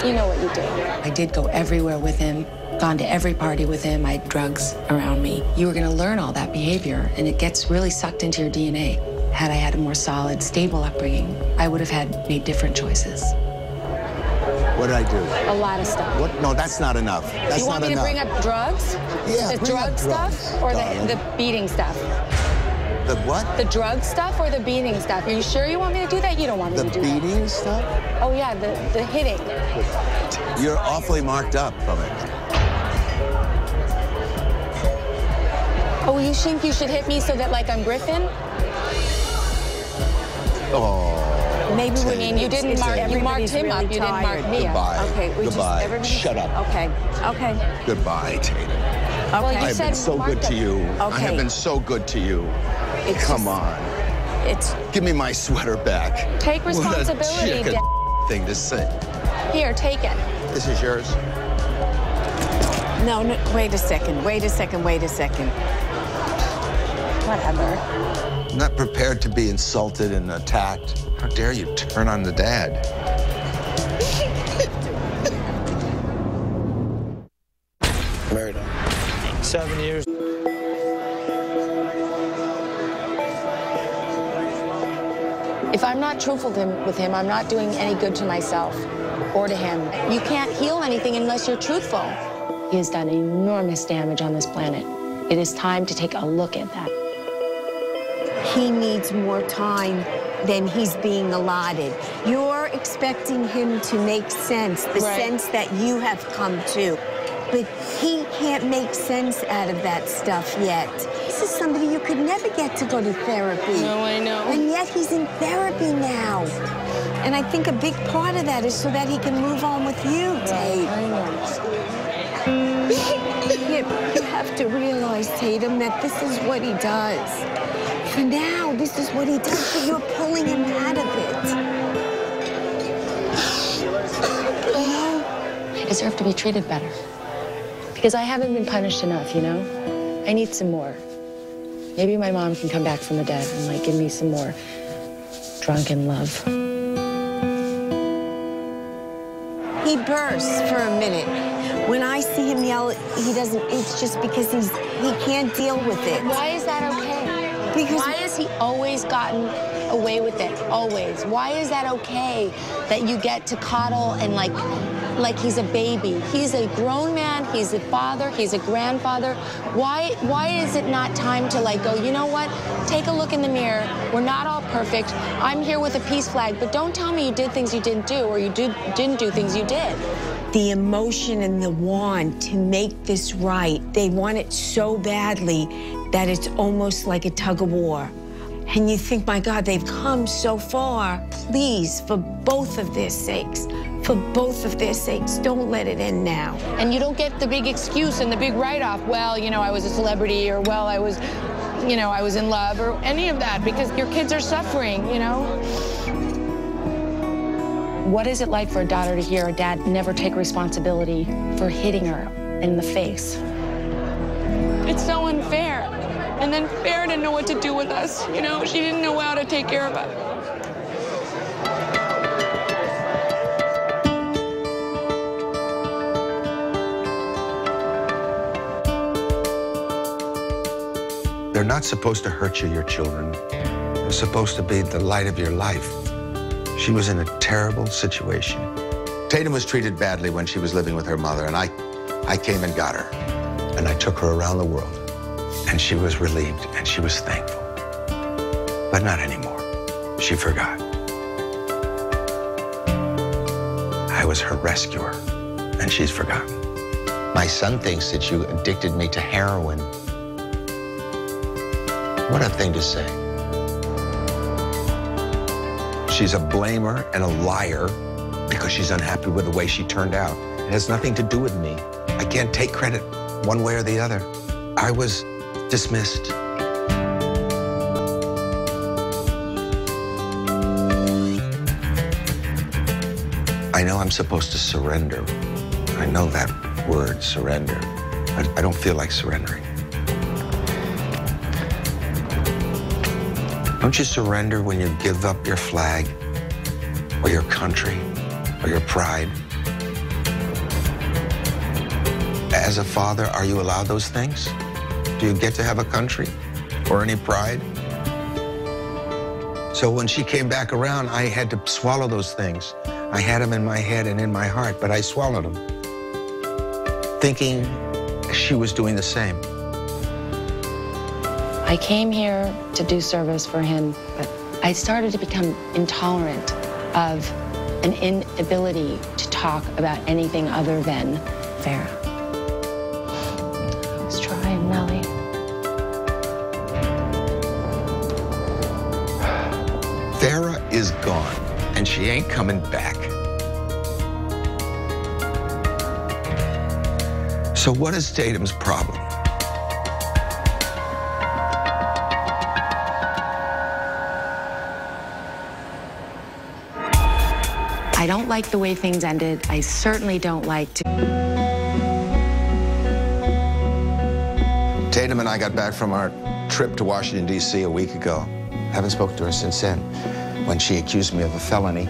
Speaker 8: You know what you did.
Speaker 2: I did go everywhere with him, gone to every party with him. I had drugs around me. You were going to learn all that behavior, and it gets really sucked into your DNA. Had I had a more solid, stable upbringing, I would have made different choices.
Speaker 1: What did I do?
Speaker 8: A lot of stuff.
Speaker 1: What? No, that's not enough. That's
Speaker 8: you want
Speaker 1: not
Speaker 8: me to
Speaker 1: enough.
Speaker 8: bring up drugs?
Speaker 1: Yeah,
Speaker 8: the
Speaker 1: bring
Speaker 8: drug
Speaker 1: up
Speaker 8: stuff
Speaker 1: drugs,
Speaker 8: or
Speaker 1: darling.
Speaker 8: the beating stuff?
Speaker 1: The what?
Speaker 8: The drug stuff or the beating stuff? Are you sure you want me to do that? You don't want me to do that.
Speaker 1: The beating stuff?
Speaker 8: Oh, yeah, the hitting.
Speaker 1: You're awfully marked up from it.
Speaker 8: Oh, you think you should hit me so that, like, I'm Griffin?
Speaker 1: Oh.
Speaker 8: Maybe we mean you didn't mark. You marked him up. You didn't mark me up.
Speaker 1: Goodbye.
Speaker 8: Okay.
Speaker 1: Goodbye. Shut up.
Speaker 8: Okay. Okay.
Speaker 1: Goodbye, Tatum.
Speaker 8: Well, you
Speaker 1: I've
Speaker 8: said
Speaker 1: been so good to you.
Speaker 8: Okay.
Speaker 1: I have been so good to you. Come on.
Speaker 8: It's.
Speaker 1: Give me my sweater back.
Speaker 8: Take responsibility,
Speaker 1: What a chicken thing to say.
Speaker 8: Here, take it.
Speaker 1: This is yours?
Speaker 8: No, wait a second. Wait a second. Wait a second. Whatever.
Speaker 1: I'm not prepared to be insulted and attacked. How dare you turn on the dad?
Speaker 9: Married him. 7 years.
Speaker 2: If I'm not truthful with him, I'm not doing any good to myself or to him. You can't heal anything unless you're truthful. He has done enormous damage on this planet. It is time to take a look at that.
Speaker 8: He needs more time than he's being allotted. You're expecting him to make sense, the sense that you have come to. But he can't make sense out of that stuff yet. This is somebody you could never get to go to therapy.
Speaker 10: No, I know.
Speaker 8: And yet he's in therapy now. And I think a big part of that is so that he can move on with you, Tate.
Speaker 10: I know.
Speaker 8: You have to realize, Tatum, that this is what he does. For now, this is what he does, but you're pulling him out of it. You know?
Speaker 2: I deserve to be treated better. Because I haven't been punished enough, you know? I need some more. Maybe my mom can come back from the dead and, like, give me some more drunken love.
Speaker 8: He bursts for a minute. When I see him yell, he doesn't, it's just because he can't deal with it.
Speaker 2: Why is that okay?
Speaker 8: Because
Speaker 2: why has he always gotten away with it? Always. Why is that okay that you get to coddle and like he's a baby? He's a grown man, he's a father, he's a grandfather. Why is it not time to, like, go, you know what? Take a look in the mirror. We're not all perfect. I'm here with a peace flag, but don't tell me you did things you didn't do or you didn't do things you did.
Speaker 8: The emotion and the want to make this right, they want it so badly that it's almost like a tug of war. And you think, my God, they've come so far. Please, for both of their sakes, don't let it end now.
Speaker 10: And you don't get the big excuse and the big write-off, well, you know, I was a celebrity, or, well, I was, you know, I was in love, or any of that, because your kids are suffering, you know?
Speaker 2: What is it like for a daughter to hear a dad never take responsibility for hitting her in the face?
Speaker 10: It's so unfair. And then Farrah didn't know what to do with us, you know? She didn't know how to take care of us.
Speaker 1: They're not supposed to hurt you, your children. They're supposed to be the light of your life. She was in a terrible situation. Tatum was treated badly when she was living with her mother, and I came and got her. And I took her around the world. And she was relieved, and she was thankful. But not anymore. She forgot. I was her rescuer, and she's forgotten. My son thinks that you addicted me to heroin. What a thing to say. She's a blamer and a liar because she's unhappy with the way she turned out. It has nothing to do with me. I can't take credit one way or the other. I was dismissed. I know I'm supposed to surrender. I know that word, surrender. But I don't feel like surrendering. Don't you surrender when you give up your flag, or your country, or your pride? As a father, are you allowed those things? Do you get to have a country or any pride? So when she came back around, I had to swallow those things. I had them in my head and in my heart, but I swallowed them, thinking she was doing the same.
Speaker 2: I came here to do service for him, but I started to become intolerant of an inability to talk about anything other than Farrah. Let's try Melly.
Speaker 1: Farrah is gone, and she ain't coming back. So what is Tatum's problem?
Speaker 2: I don't like the way things ended. I certainly don't like to.
Speaker 1: Tatum and I got back from our trip to Washington, D.C. a week ago. Haven't spoken to her since then, when she accused me of a felony.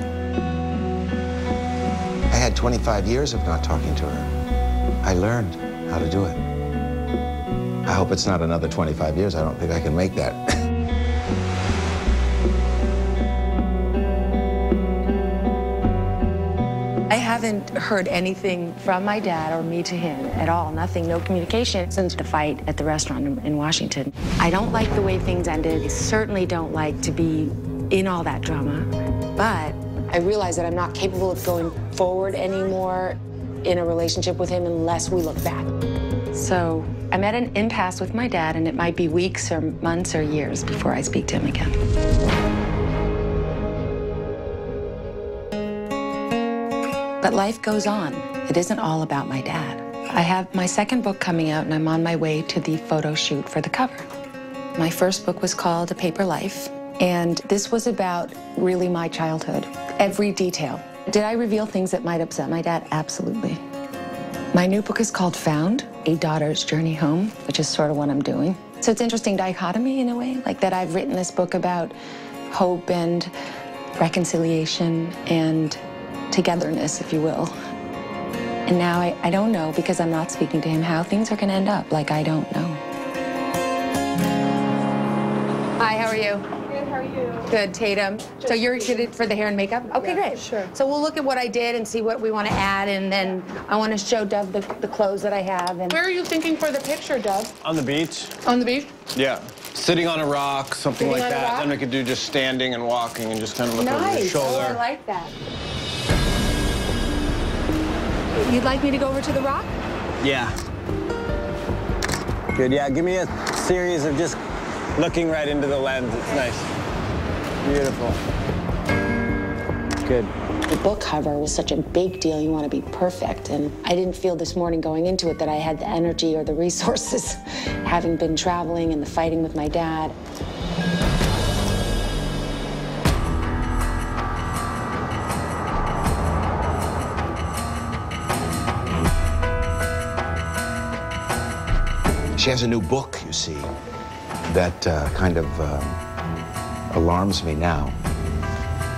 Speaker 1: I had 25 years of not talking to her. I learned how to do it. I hope it's not another 25 years. I don't think I can make that.
Speaker 2: I haven't heard anything from my dad or me to him at all. Nothing, no communication since the fight at the restaurant in Washington. I don't like the way things ended. I certainly don't like to be in all that drama. But I realize that I'm not capable of going forward anymore in a relationship with him unless we look back. So I'm at an impasse with my dad, and it might be weeks or months or years before I speak to him again. But life goes on. It isn't all about my dad. I have my second book coming out, and I'm on my way to the photo shoot for the cover. My first book was called A Paper Life, and this was about really my childhood, every detail. Did I reveal things that might upset my dad? Absolutely. My new book is called Found, A Daughter's Journey Home, which is sort of what I'm doing. So it's interesting dichotomy in a way, like that I've written this book about hope and reconciliation and togetherness, if you will. And now I don't know, because I'm not speaking to him, how things are going to end up. Like, I don't know. Hi, how are you?
Speaker 10: Good, how are you?
Speaker 2: Good, Tatum. So you're excited for the hair and makeup? Okay,
Speaker 10: Yeah,
Speaker 2: great.
Speaker 10: sure.
Speaker 2: So we'll look at what I did and see what we want to add, and then I want to show Dove the clothes that I have. And
Speaker 10: Where are you thinking for the picture, Dove?
Speaker 7: On the beach?
Speaker 10: On the beach?
Speaker 7: Yeah. Sitting on a rock, something
Speaker 10: Sitting
Speaker 7: like
Speaker 10: on a
Speaker 7: that.
Speaker 10: rock?
Speaker 7: Then we could do just standing and walking and just kind of look over your
Speaker 2: Nice.
Speaker 7: shoulder.
Speaker 2: Oh, I like that. You'd like me to go over to the rock?
Speaker 7: Yeah. Good, yeah, give me a series of just looking right into the lens. It's nice. Beautiful. Good.
Speaker 2: The book cover was such a big deal. You want to be perfect. And I didn't feel this morning going into it that I had the energy or the resources, having been traveling and the fighting with my dad.
Speaker 1: She has a new book, you see, that kind of alarms me now.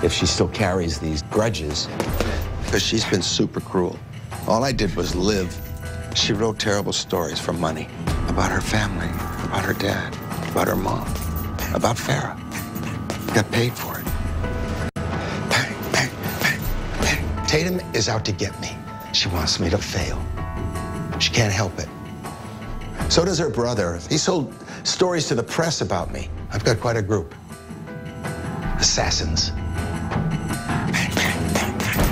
Speaker 1: If she still carries these grudges, because she's been super cruel. All I did was live. She wrote terrible stories for money about her family, about her dad, about her mom, about Farrah. Got paid for it. Bang, bang, bang, bang. Tatum is out to get me. She wants me to fail. She can't help it. So does her brother. He sold stories to the press about me. I've got quite a group. Assassins. Bang, bang, bang, bang,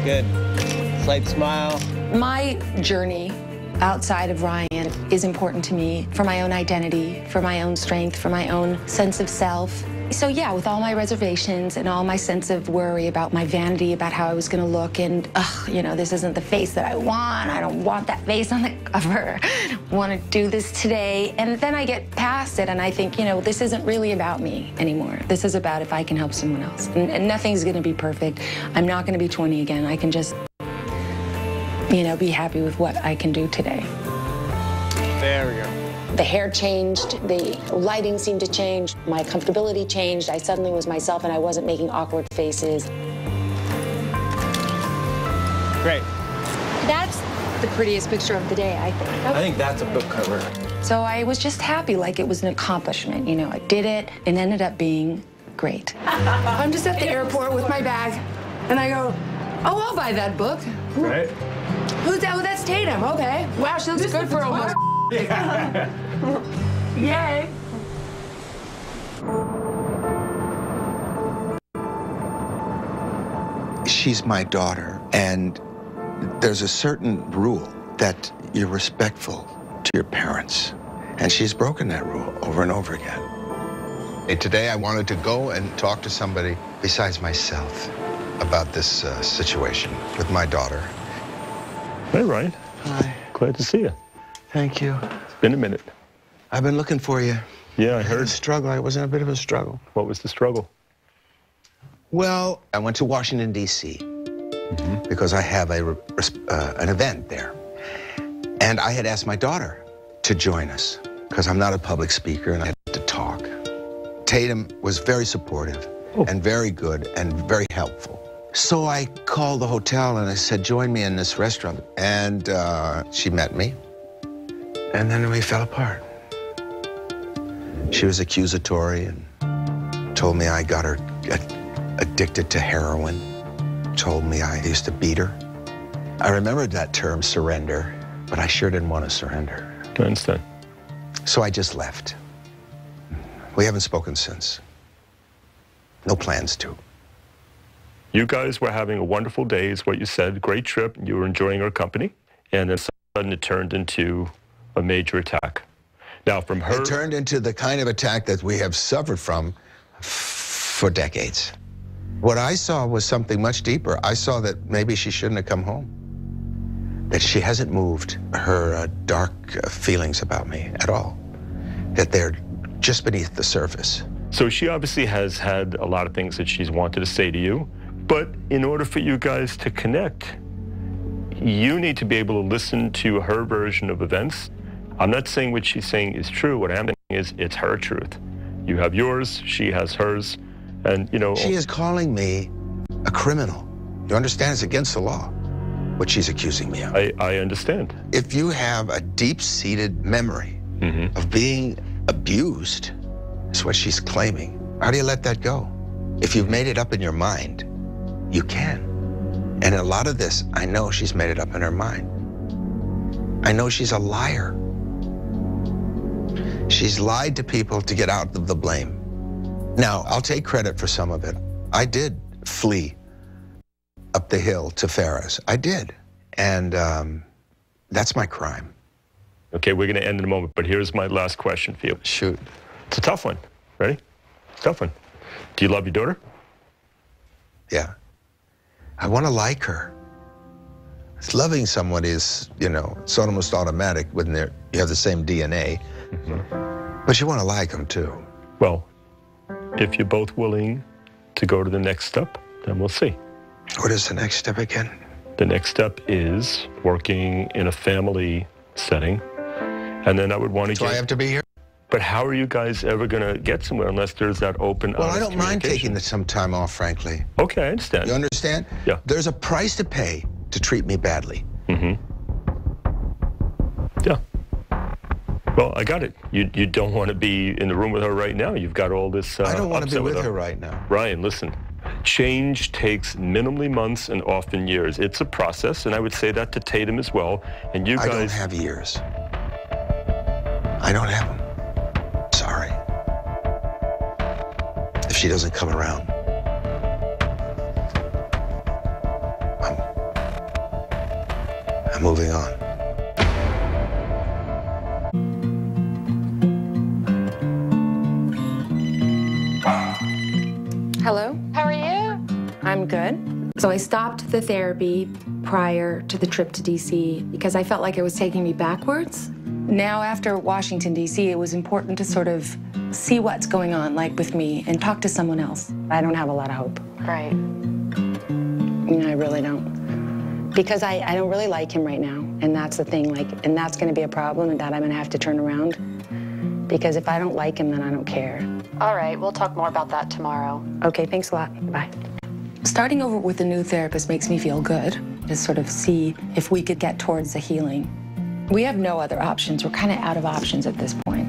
Speaker 7: Good. Slight smile.
Speaker 2: My journey outside of Ryan is important to me for my own identity, for my own strength, for my own sense of self. So yeah, with all my reservations and all my sense of worry about my vanity, about how I was gonna look, and you know, this isn't the face that I want. I don't want that face on the cover. I want to do this today. And then I get past it and I think, you know, this isn't really about me anymore. This is about if I can help someone else. And nothing's gonna be perfect. I'm not gonna be 20 again. I can just, you know, be happy with what I can do today.
Speaker 9: There we go.
Speaker 2: The hair changed, the lighting seemed to change, my comfortability changed. I suddenly was myself and I wasn't making awkward faces.
Speaker 9: Great.
Speaker 2: That's the prettiest picture of the day, I think.
Speaker 9: I think that's a book cover.
Speaker 2: So I was just happy, like it was an accomplishment. You know, I did it and ended up being great. I'm just at the airport with my bag and I go, oh, I'll buy that book.
Speaker 9: Right.
Speaker 2: Who's that? Oh, that's Tatum. Okay. Wow, she looks good for almost. Yay.
Speaker 1: She's my daughter, and there's a certain rule that you're respectful to your parents. And she's broken that rule over and over again. And today I wanted to go and talk to somebody besides myself about this situation with my daughter.
Speaker 16: Hey, Ryan.
Speaker 1: Hi.
Speaker 16: Glad to see you.
Speaker 1: Thank you.
Speaker 16: It's been a minute.
Speaker 1: I've been looking for you.
Speaker 16: Yeah, I heard.
Speaker 1: A struggle. I was in a bit of a struggle.
Speaker 16: What was the struggle?
Speaker 1: Well, I went to Washington, D.C. Because I have an event there. And I had asked my daughter to join us because I'm not a public speaker and I had to talk. Tatum was very supportive and very good and very helpful. So I called the hotel and I said, join me in this restaurant. And she met me. And then we fell apart. She was accusatory and told me I got her addicted to heroin. Told me I used to beat her. I remembered that term, surrender, but I sure didn't want to surrender.
Speaker 16: I understand.
Speaker 1: So I just left. We haven't spoken since. No plans to.
Speaker 16: You guys were having a wonderful day, is what you said. Great trip. You were enjoying our company. And then suddenly it turned into a major attack. Now, from her...
Speaker 1: It turned into the kind of attack that we have suffered from for decades. What I saw was something much deeper. I saw that maybe she shouldn't have come home. That she hasn't moved her dark feelings about me at all. That they're just beneath the surface.
Speaker 16: So she obviously has had a lot of things that she's wanted to say to you. But in order for you guys to connect, you need to be able to listen to her version of events. I'm not saying what she's saying is true. What I'm saying is it's her truth. You have yours, she has hers, and you know...
Speaker 1: She is calling me a criminal. You understand? It's against the law, what she's accusing me of.
Speaker 16: I understand.
Speaker 1: If you have a deep-seated memory of being abused, is what she's claiming, how do you let that go? If you've made it up in your mind, you can. And a lot of this, I know she's made it up in her mind. I know she's a liar. She's lied to people to get out of the blame. Now, I'll take credit for some of it. I did flee up the hill to Farrah's. I did. And that's my crime.
Speaker 16: Okay, we're going to end in a moment, but here's my last question for you.
Speaker 1: Shoot.
Speaker 16: It's a tough one. Ready? It's a tough one. Do you love your daughter?
Speaker 1: Yeah. I want to like her. Loving someone is, you know, it's almost automatic when you have the same DNA. But you want to like them too.
Speaker 16: Well, if you're both willing to go to the next step, then we'll see.
Speaker 1: What is the next step again?
Speaker 16: The next step is working in a family setting. And then I would want to
Speaker 1: Do I have to be here?
Speaker 16: But how are you guys ever going to get somewhere unless there's that open,
Speaker 1: Well, I don't mind taking some time off, frankly.
Speaker 16: Okay, I understand.
Speaker 1: You understand?
Speaker 16: Yeah.
Speaker 1: There's a price to pay to treat me badly.
Speaker 16: Yeah. Well, I got it. You don't want to be in the room with her right now. You've got all this
Speaker 1: I don't want to be
Speaker 16: upset
Speaker 1: with her right now.
Speaker 16: Ryan, listen. Change takes minimally months and often years. It's a process, and I would say that to Tatum as well. And you guys...
Speaker 1: I don't have years. I don't have them. Sorry. If she doesn't come around, I'm moving on.
Speaker 2: Hello? How are you? I'm good. So I stopped the therapy prior to the trip to D.C. because I felt like it was taking me backwards. Now, after Washington, D.C., it was important to sort of see what's going on, like, with me and talk to someone else. I don't have a lot of hope. Right. I really don't. Because I don't really like him right now, and that's the thing, like, and that's gonna be a problem, and that I'm gonna have to turn around. Because if I don't like him, then I don't care. All right, we'll talk more about that tomorrow. Okay, thanks a lot. Bye. Starting over with a new therapist makes me feel good, to sort of see if we could get towards the healing. We have no other options. We're kind of out of options at this point.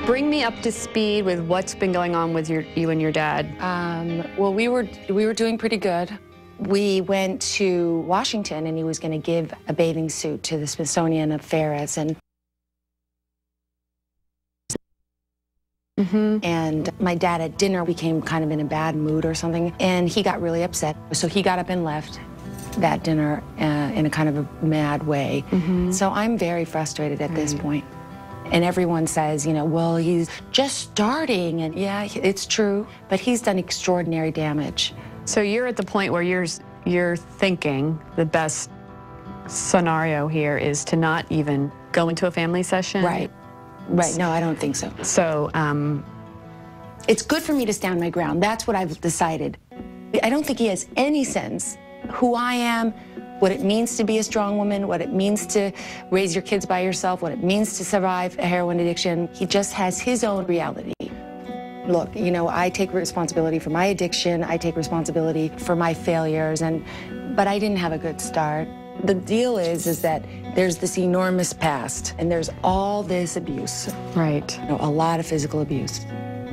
Speaker 17: Bring me up to speed with what's been going on with you and your dad.
Speaker 2: Well, we were doing pretty good. We went to Washington, and he was going to give a bathing suit to the Smithsonian of Ferris, and and my dad at dinner became kind of in a bad mood or something, and he got really upset. So he got up and left that dinner in a kind of a mad way. So I'm very frustrated at this point. And everyone says, you know, well, he's just starting, and yeah, it's true, but he's done extraordinary damage.
Speaker 17: So you're at the point where you're thinking the best scenario here is to not even go into a family session?
Speaker 2: Right. Right. No, I don't think so.
Speaker 17: So,
Speaker 2: it's good for me to stand my ground. That's what I've decided. I don't think he has any sense who I am, what it means to be a strong woman, what it means to raise your kids by yourself, what it means to survive a heroin addiction. He just has his own reality. Look, you know, I take responsibility for my addiction. I take responsibility for my failures, but I didn't have a good start. The deal is that there's this enormous past, and there's all this abuse.
Speaker 17: Right.
Speaker 2: You know, a lot of physical abuse,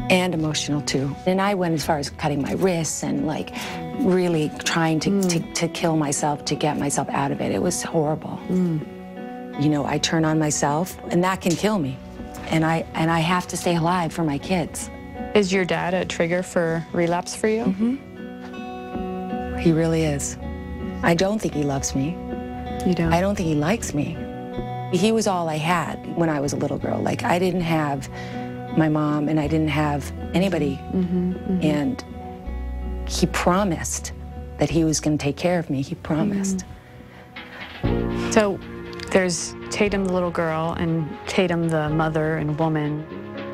Speaker 2: and emotional too. And I went as far as cutting my wrists and like really trying to kill myself to get myself out of it. It was horrible. You know, I turn on myself, and that can kill me. And I have to stay alive for my kids.
Speaker 17: Is your dad a trigger for relapse for you?
Speaker 2: He really is. I don't think he loves me.
Speaker 17: You don't?
Speaker 2: I don't think he likes me. He was all I had when I was a little girl. Like, I didn't have my mom, and I didn't have anybody. And he promised that he was going to take care of me. He promised.
Speaker 17: So there's Tatum, the little girl, and Tatum, the mother and woman.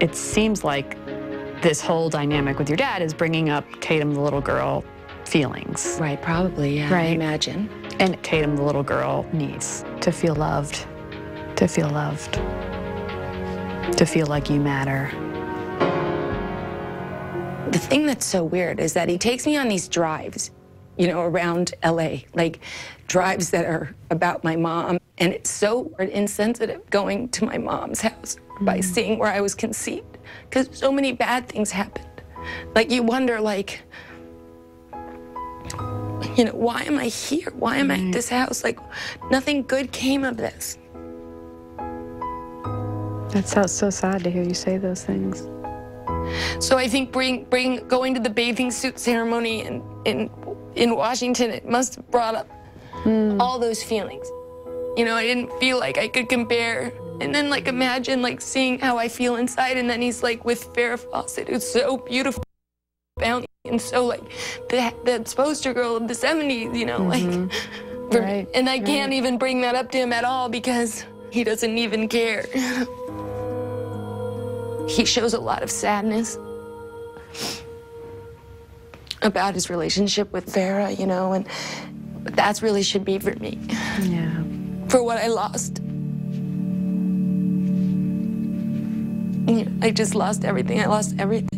Speaker 17: It seems like this whole dynamic with your dad is bringing up Tatum, the little girl, feelings.
Speaker 2: Right, probably, yeah,
Speaker 17: right.
Speaker 2: I imagine.
Speaker 17: And Tatum, the little girl, needs to feel loved, to feel loved, to feel like you matter.
Speaker 2: The thing that's so weird is that he takes me on these drives, you know, around LA, like drives that are about my mom. And it's so insensitive going to my mom's house by seeing where I was conceived, because so many bad things happened. Like, you wonder, like, you know, why am I here? Why am I at this house? Like, nothing good came of this.
Speaker 17: That sounds so sad to hear you say those things.
Speaker 2: So I think going to the bathing suit ceremony in Washington, it must have brought up all those feelings. You know, I didn't feel like I could compare. And then, like, imagine, like, seeing how I feel inside, and then he's, like, with Farrah Fawcett, who's so beautiful, and so, like, the poster girl of the 70s, you know, like, and I can't even bring that up to him at all because he doesn't even care. He shows a lot of sadness about his relationship with Farrah, you know, and that's really should be for me.
Speaker 17: Yeah.
Speaker 2: For what I lost. You know, I just lost everything. I lost everything.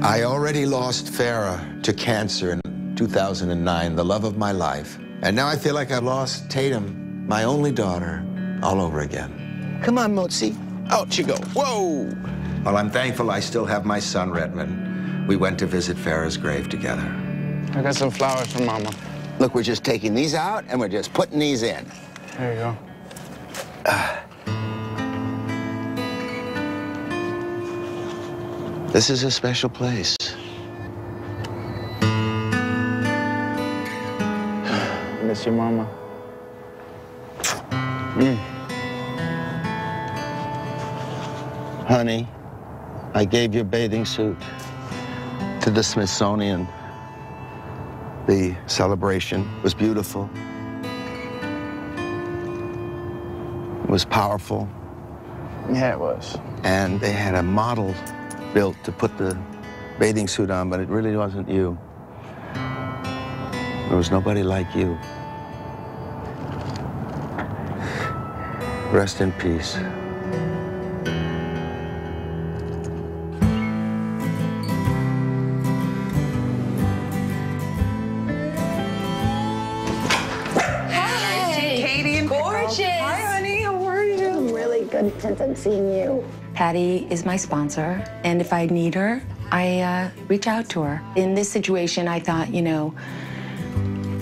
Speaker 1: I already lost Farrah to cancer in 2009, the love of my life. And now I feel like I lost Tatum, my only daughter, all over again. Come on, Motzi. Out you go. Whoa! Well, I'm thankful I still have my son, Redmond. We went to visit Farrah's grave together.
Speaker 9: I got some flowers for Mama.
Speaker 1: Look, we're just taking these out, and we're just putting these in.
Speaker 9: There you go.
Speaker 1: This is a special place.
Speaker 7: Miss your mama.
Speaker 1: Honey, I gave your bathing suit to the Smithsonian. The celebration was beautiful. It was powerful.
Speaker 7: Yeah, it was.
Speaker 1: And they had a model built to put the bathing suit on, but it really wasn't you. There was nobody like you. Rest in peace.
Speaker 4: Since I'm seeing you.
Speaker 2: Patty is my sponsor, and if I need her, I reach out to her. In this situation, I thought, you know,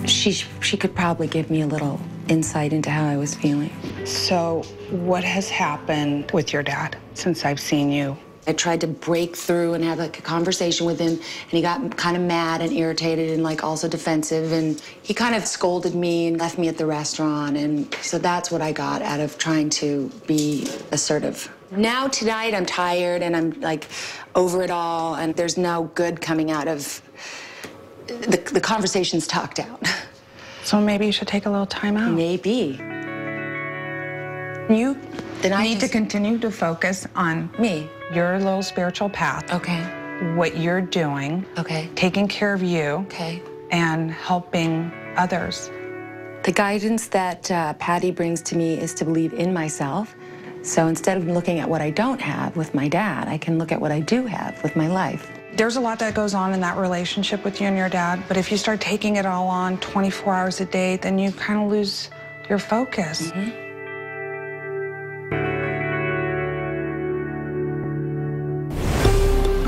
Speaker 2: she could probably give me a little insight into how I was feeling.
Speaker 18: So what has happened with your dad since I've seen you?
Speaker 2: I tried to break through and have like a conversation with him, and he got kind of mad and irritated and like also defensive, and he kind of scolded me and left me at the restaurant, and so that's what I got out of trying to be assertive. Now tonight I'm tired and I'm like over it all, and there's no good coming out of the conversation's talked out.
Speaker 18: So maybe you should take a little time out.
Speaker 2: Maybe.
Speaker 18: You need to continue to focus on
Speaker 2: me,
Speaker 18: your little spiritual path.
Speaker 2: Okay.
Speaker 18: What you're doing.
Speaker 2: Okay.
Speaker 18: Taking care of you.
Speaker 2: Okay.
Speaker 18: And helping others.
Speaker 2: The guidance that Patty brings to me is to believe in myself. So instead of looking at what I don't have with my dad, I can look at what I do have with my life.
Speaker 18: There's a lot that goes on in that relationship with you and your dad, but if you start taking it all on 24 hours a day, then you kind of lose your focus.
Speaker 2: Mm-hmm.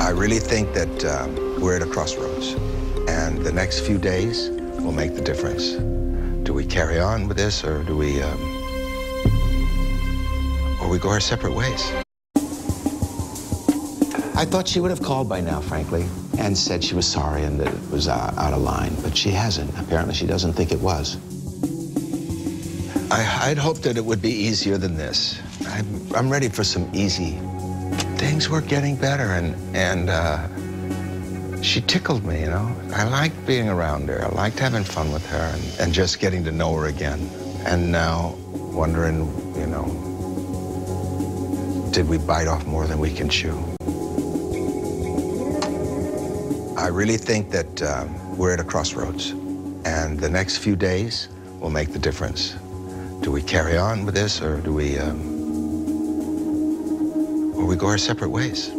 Speaker 1: I really think that we're at a crossroads, and the next few days will make the difference. Do we carry on with this, or do we go our separate ways? I thought she would have called by now, frankly, and said she was sorry and that it was out of line, but she hasn't. Apparently, she doesn't think it was. I'd hoped that it would be easier than this. I'm ready for some easy. Things were getting better, and she tickled me, you know. I liked being around her. I liked having fun with her and just getting to know her again. And now, wondering, you know, did we bite off more than we can chew? I really think that we're at a crossroads, and the next few days will make the difference. Do we carry on with this, or do we go our separate ways?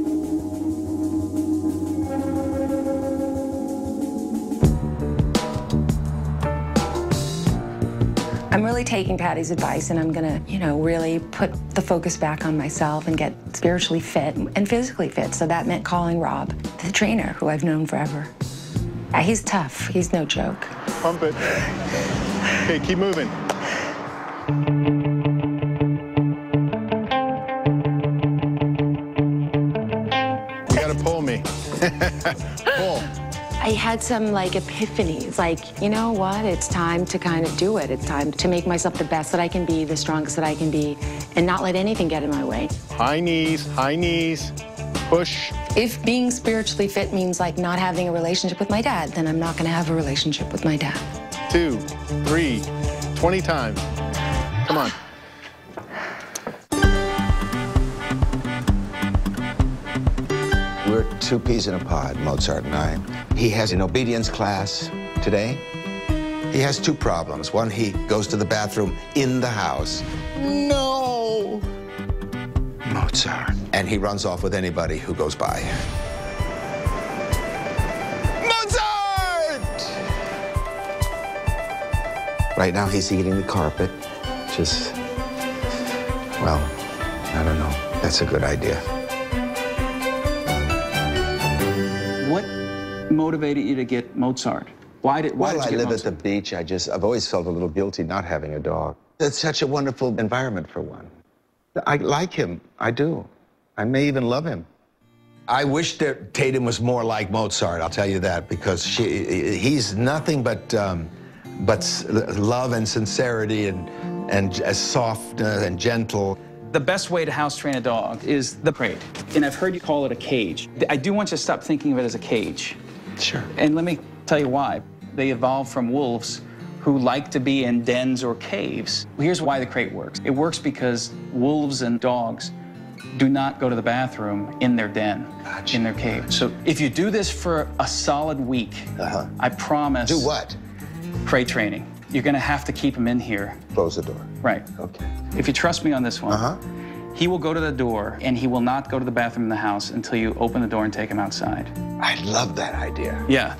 Speaker 2: I'm really taking Patty's advice, and I'm gonna, you know, really put the focus back on myself and get spiritually fit and physically fit. So that meant calling Rob, the trainer, who I've known forever. He's tough. He's no joke.
Speaker 19: Pump it. Okay, keep moving. You gotta pull me. Pull.
Speaker 2: I had some like epiphanies, like, you know what, it's time to kind of do it. It's time to make myself the best that I can be, the strongest that I can be, and not let anything get in my way.
Speaker 19: High knees, push.
Speaker 2: If being spiritually fit means like not having a relationship with my dad, then I'm not gonna have a relationship with my dad.
Speaker 19: 2, 3, 20 times. Come on.
Speaker 1: We're two peas in a pod, Mozart and I. He has an obedience class today. He has two problems. One, he goes to the bathroom in the house. No! Mozart. And he runs off with anybody who goes by. Mozart! Right now, he's eating the carpet. Just, well, I don't know. That's a good idea.
Speaker 20: What motivated you to get Mozart? Why did you get
Speaker 1: I live
Speaker 20: Mozart?
Speaker 1: at the beach. I've always felt a little guilty not having a dog. It's such a wonderful environment for one. I like him. I do. I may even love him. I wish that Tatum was more like Mozart, I'll tell you that, because he's nothing but love and sincerity and as soft and gentle.
Speaker 20: The best way to house train a dog is the crate. And I've heard you call it a cage. I do want you to stop thinking of it as a cage.
Speaker 1: Sure.
Speaker 20: And let me tell you why. They evolved from wolves who like to be in dens or caves. Here's why the crate works. It works because wolves and dogs do not go to the bathroom in their den, in their cave. So if you do this for a solid week, I promise.
Speaker 1: Do what?
Speaker 20: Crate training. You're gonna have to keep him in here.
Speaker 1: Close the door.
Speaker 20: Right.
Speaker 1: Okay.
Speaker 20: If you trust me on this one, he will go to the door and he will not go to the bathroom in the house until you open the door and take him outside.
Speaker 1: I love that idea.
Speaker 20: Yeah.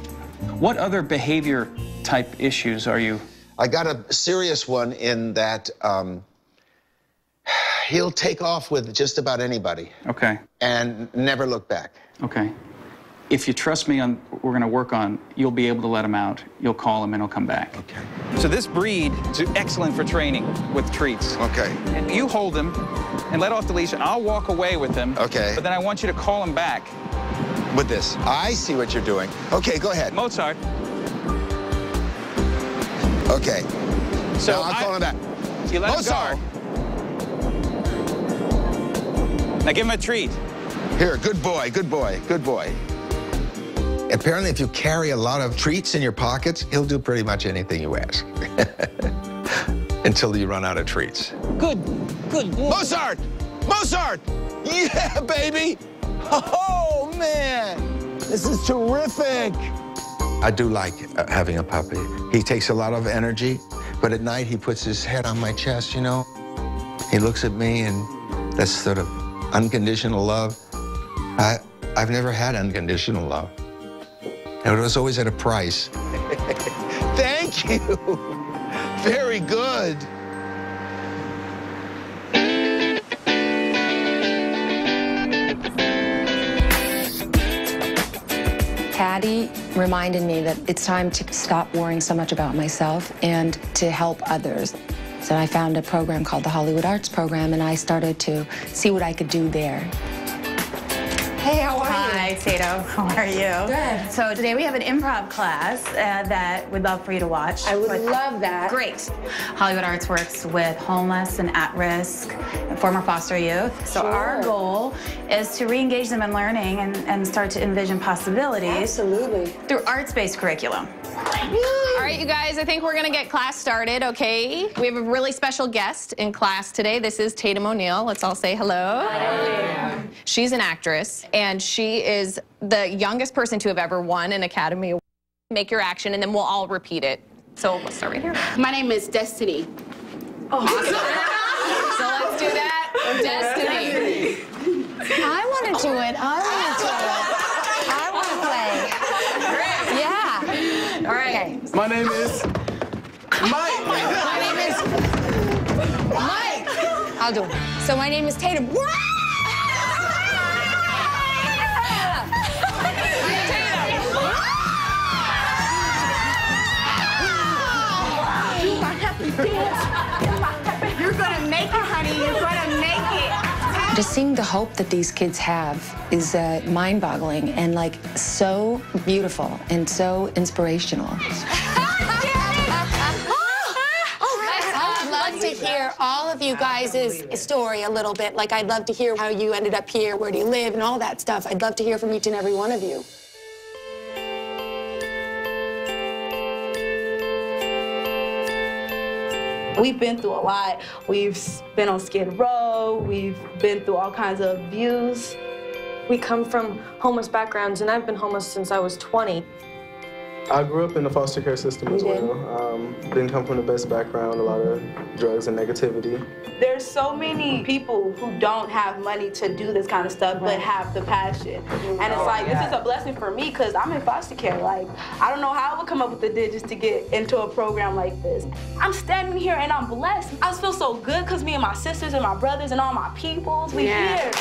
Speaker 20: What other behavior type issues are you?
Speaker 1: I got a serious one in that he'll take off with just about anybody.
Speaker 20: Okay.
Speaker 1: And never look back.
Speaker 20: Okay. If you trust me on what we're gonna work on, you'll be able to let him out. You'll call him and he'll come back.
Speaker 1: Okay.
Speaker 20: So this breed is excellent for training with treats.
Speaker 1: Okay.
Speaker 20: And you hold him and let off the leash, and I'll walk away with him.
Speaker 1: Okay.
Speaker 20: But then I want you to call him back.
Speaker 1: With this. I see what you're doing. Okay, go ahead.
Speaker 20: Mozart.
Speaker 1: Okay.
Speaker 20: So
Speaker 1: now I'll call him back.
Speaker 20: You let
Speaker 1: Mozart.
Speaker 20: him go. Now give him a treat.
Speaker 1: Here, good boy, good boy, good boy. Apparently, if you carry a lot of treats in your pockets, he'll do pretty much anything you ask. Until you run out of treats.
Speaker 20: Good.
Speaker 1: Mozart! Mozart! Yeah, baby! Oh, man! This is terrific! I do like having a puppy. He takes a lot of energy, but at night he puts his head on my chest, you know? He looks at me, and that's sort of unconditional love. I've never had unconditional love. And it was always at a price. Thank you. Very good.
Speaker 2: Patty reminded me that it's time to stop worrying so much about myself and to help others. So I found a program called the Hollywood Arts Program, and I started to see what I could do there.
Speaker 21: Hey, how are you? Hi, Tatum. How are you? Good. So today we have an improv class that we'd love for you to watch.
Speaker 2: I would love that.
Speaker 21: Great. Hollywood Arts works with homeless and at-risk and former foster youth. So our goal is to re-engage them in learning and start to envision possibilities.
Speaker 2: Absolutely.
Speaker 21: Through arts-based curriculum.
Speaker 22: All right, you guys, I think we're gonna get class started, okay? We have a really special guest in class today. This is Tatum O'Neal. Let's all say hello. Hi. She's an actress, and she is the youngest person to have ever won an Academy Award. Make your action, and then we'll all repeat it. So let's start right here.
Speaker 23: My name is Destiny.
Speaker 22: Oh. So let's do that. Destiny.
Speaker 2: I want to do it. I want to play. Yeah.
Speaker 22: All right. Okay.
Speaker 19: My name is Mike.
Speaker 22: My name is Mike.
Speaker 2: I'll do it. So my name is Tatum.
Speaker 23: You're gonna make it, honey. You're gonna make it.
Speaker 2: Just seeing the hope that these kids have is mind-boggling and like so beautiful and so inspirational.
Speaker 24: I'd love to hear all of you guys' story a little bit. Like, I'd love to hear how you ended up here, where do you live, and all that stuff. I'd love to hear from each and every one of you.
Speaker 25: We've been through a lot. We've been on Skid Row. We've been through all kinds of abuse.
Speaker 26: We come from homeless backgrounds, and I've been homeless since I was 20.
Speaker 9: I grew up in the foster care system as well. Didn't come from the best background, a lot of drugs and negativity.
Speaker 25: There's so many people who don't have money to do this kind of stuff, but have the passion. And it's like, this is a blessing for me, because I'm in foster care. Like, I don't know how I would come up with the digits to get into a program like this. I'm standing here and I'm blessed. I just feel so good because me and my sisters and my brothers and all my peoples, we here.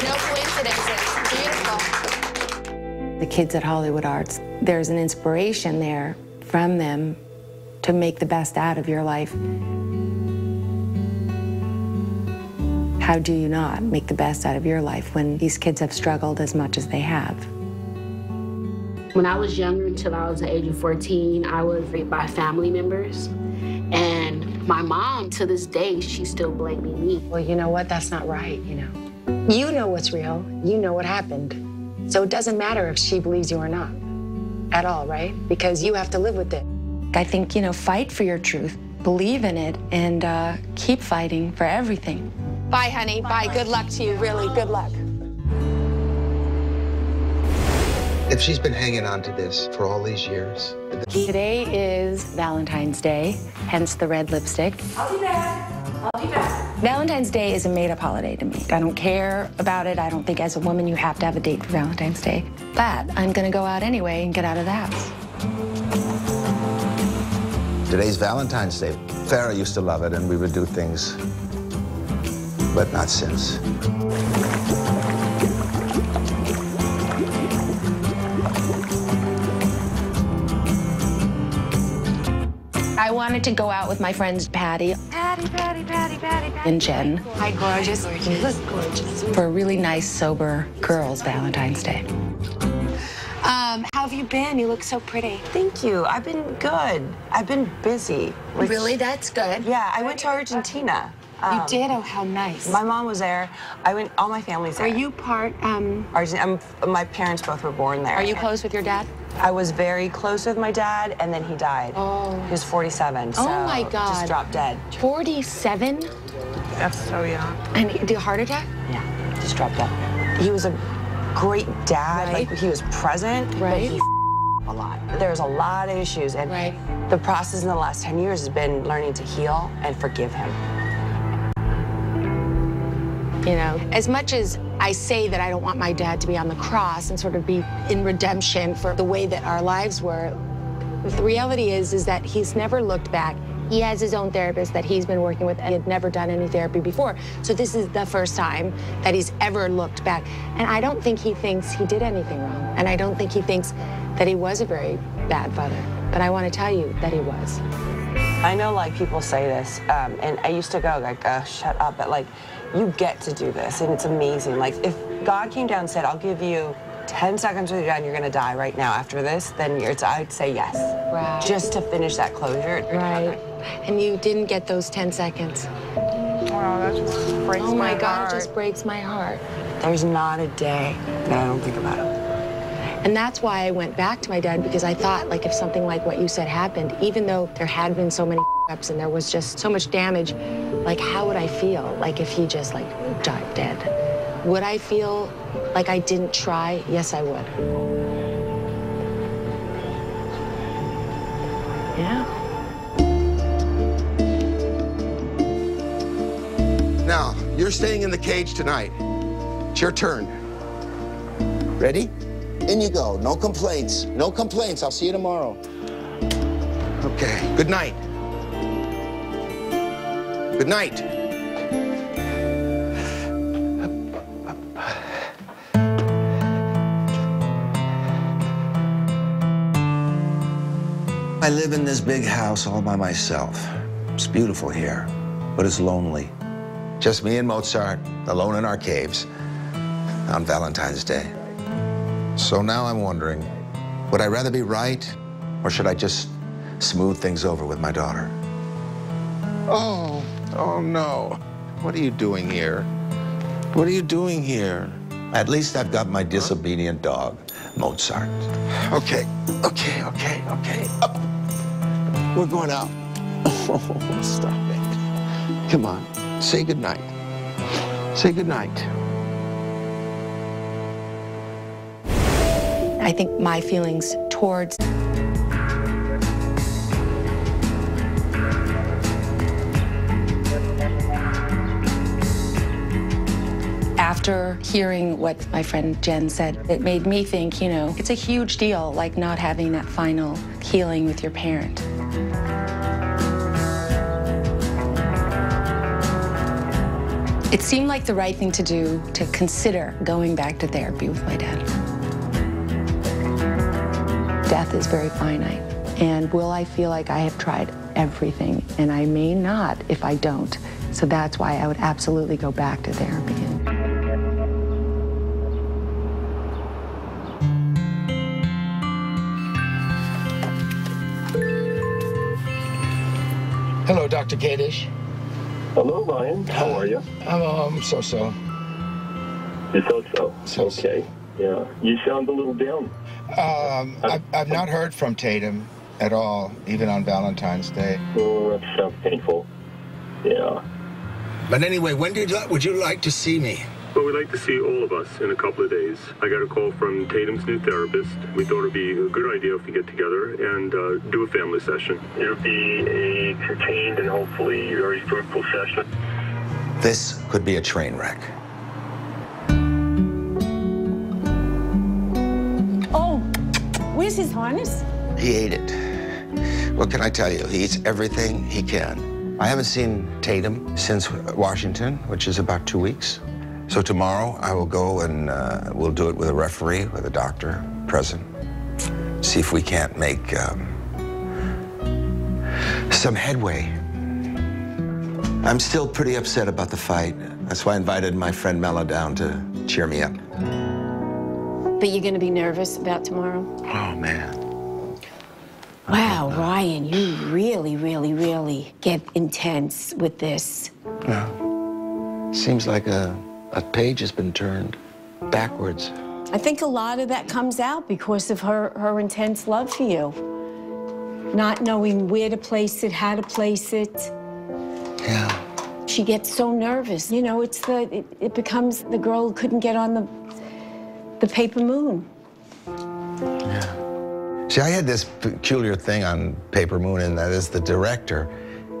Speaker 24: No coincidences. Beautiful.
Speaker 2: The kids at Hollywood Arts, there's an inspiration there from them to make the best out of your life. How do you not make the best out of your life when these kids have struggled as much as they have?
Speaker 24: When I was younger, until I was the age of 14, I was raped by family members. And my mom, to this day, she's still blaming me.
Speaker 2: Well, you know what? That's not right, you know. You know what's real. You know what happened. So it doesn't matter if she believes you or not at all, right? Because you have to live with it. I think, you know, fight for your truth, believe in it, and keep fighting for everything.
Speaker 24: Bye, honey. Bye. Good luck to you, really. Good luck.
Speaker 1: If she's been hanging on to this for all these years.
Speaker 2: Today is Valentine's Day, hence the red lipstick.
Speaker 24: I'll be back. I'll be back.
Speaker 2: Valentine's Day is a made-up holiday to me. I don't care about it. I don't think as a woman you have to have a date for Valentine's Day. But I'm gonna go out anyway and get out of the house.
Speaker 1: Today's Valentine's Day. Farrah used to love it, and we would do things, but not since.
Speaker 2: I wanted to go out with my friends Patty and Jen.
Speaker 24: Hi, gorgeous. You look gorgeous.
Speaker 2: For a really nice, sober girls' Valentine's Day.
Speaker 24: How have you been? You look so pretty.
Speaker 3: Thank you. I've been good. I've been busy.
Speaker 24: Really? That's good.
Speaker 3: Yeah, I went to Argentina.
Speaker 24: You did? Oh, how nice.
Speaker 3: My mom was there. All my family's there.
Speaker 24: Are you part,
Speaker 3: Argentina. My parents both were born there.
Speaker 24: Are you close with your dad?
Speaker 3: I was very close with my dad, and then he died.
Speaker 24: Oh.
Speaker 3: He was 47, so
Speaker 24: oh my God.
Speaker 3: Just dropped dead.
Speaker 24: 47?
Speaker 18: That's so young.
Speaker 24: And the heart attack?
Speaker 3: Yeah, just dropped dead. He was a great dad.
Speaker 24: Right.
Speaker 3: Like, he was present,
Speaker 24: right.
Speaker 3: but he a lot. There's a lot of issues, and
Speaker 24: right.
Speaker 3: the process in the last 10 years has been learning to heal and forgive him.
Speaker 24: You know, as much as I say that I don't want my dad to be on the cross and sort of be in redemption for the way that our lives were, the reality is that he's never looked back. He has his own therapist that he's been working with, and he had never done any therapy before. So this is the first time that he's ever looked back. And I don't think he thinks he did anything wrong. And I don't think he thinks that he was a very bad father. But I want to tell you that he was.
Speaker 3: I know, like, people say this, and I used to go, like, shut up, but, like, you get to do this, and it's amazing. Like, if God came down and said, I'll give you 10 seconds with your dad and you're gonna die right now after this, then I'd say yes.
Speaker 24: Right.
Speaker 3: Just to finish that closure.
Speaker 24: Right. And you didn't get those 10 seconds.
Speaker 18: Wow, that just breaks my heart.
Speaker 24: Oh my God, it just breaks my heart.
Speaker 3: There's not a day that I don't think about him.
Speaker 24: And that's why I went back to my dad, because I thought, like, if something like what you said happened, even though there had been so many ups and there was just so much damage, like, how would I feel? Like, if he just, like, died dead? Would I feel like I didn't try? Yes, I would. Yeah.
Speaker 1: Now, you're staying in the cage tonight. It's your turn. Ready? In you go. No complaints. No complaints. I'll see you tomorrow. Okay. Good night. Good night. I live in this big house all by myself. It's beautiful here, but it's lonely. Just me and Mozart, alone in our caves on Valentine's Day. So now I'm wondering, would I rather be right, or should I just smooth things over with my daughter? Oh no. What are you doing here? What are you doing here? At least I've got my disobedient dog, Mozart. Okay. Up. We're going out. Oh, stop it. Come on, say goodnight. Say goodnight.
Speaker 2: I think my feelings towards after hearing what my friend Jen said, it made me think, you know, it's a huge deal, like not having that final healing with your parent. It seemed like the right thing to do to consider going back to therapy with my dad. Death is very finite, and will I feel like I have tried everything, and I may not if I don't. So that's why I would absolutely go back to therapy.
Speaker 1: Hello, Dr. Kadish.
Speaker 16: Hello, Ryan. How are you?
Speaker 1: I'm so-so.
Speaker 16: You're so-so. Okay. Yeah. You sound a little down.
Speaker 1: I've not heard from Tatum at all, even on Valentine's Day.
Speaker 16: Oh, that sounds painful. Yeah.
Speaker 1: But anyway, when would you like to see me?
Speaker 16: Well, we'd like to see all of us in a couple of days. I got a call from Tatum's new therapist. We thought it'd be a good idea if we get together and do a family session. It'll be a contained and hopefully very fruitful session.
Speaker 1: This could be a train wreck.
Speaker 8: Oh, where's his harness?
Speaker 1: He ate it. What can I tell you? He eats everything he can. I haven't seen Tatum since Washington, which is about 2 weeks. So tomorrow I will go and we'll do it with a referee, with a doctor present. See if we can't make some headway. I'm still pretty upset about the fight. That's why I invited my friend Mela down to cheer me up.
Speaker 8: But you're going to be nervous about tomorrow?
Speaker 1: Oh, man.
Speaker 8: Wow, Ryan, you really get intense with this.
Speaker 1: No. Seems like a page has been turned backwards.
Speaker 8: I think a lot of that comes out because of her intense love for you. Not knowing where to place it, how to place it.
Speaker 1: Yeah.
Speaker 8: She gets so nervous. You know, it becomes the girl who couldn't get on the paper moon.
Speaker 1: Yeah. See, I had this peculiar thing on Paper Moon, and that is the director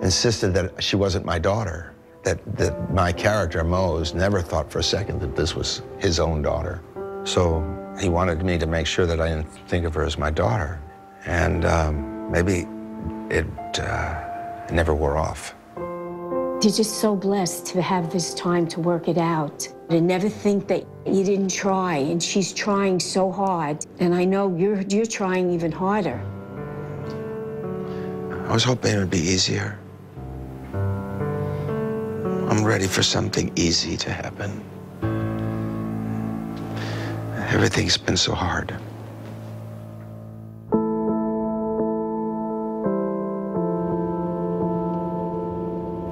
Speaker 1: insisted that she wasn't my daughter. That my character, Mose, never thought for a second that this was his own daughter. So he wanted me to make sure that I didn't think of her as my daughter. And maybe it never wore off.
Speaker 8: You're just so blessed to have this time to work it out. And never think that you didn't try, and she's trying so hard. And I know you're trying even harder.
Speaker 1: I was hoping it would be easier. I'm ready for something easy to happen. Everything's been so hard.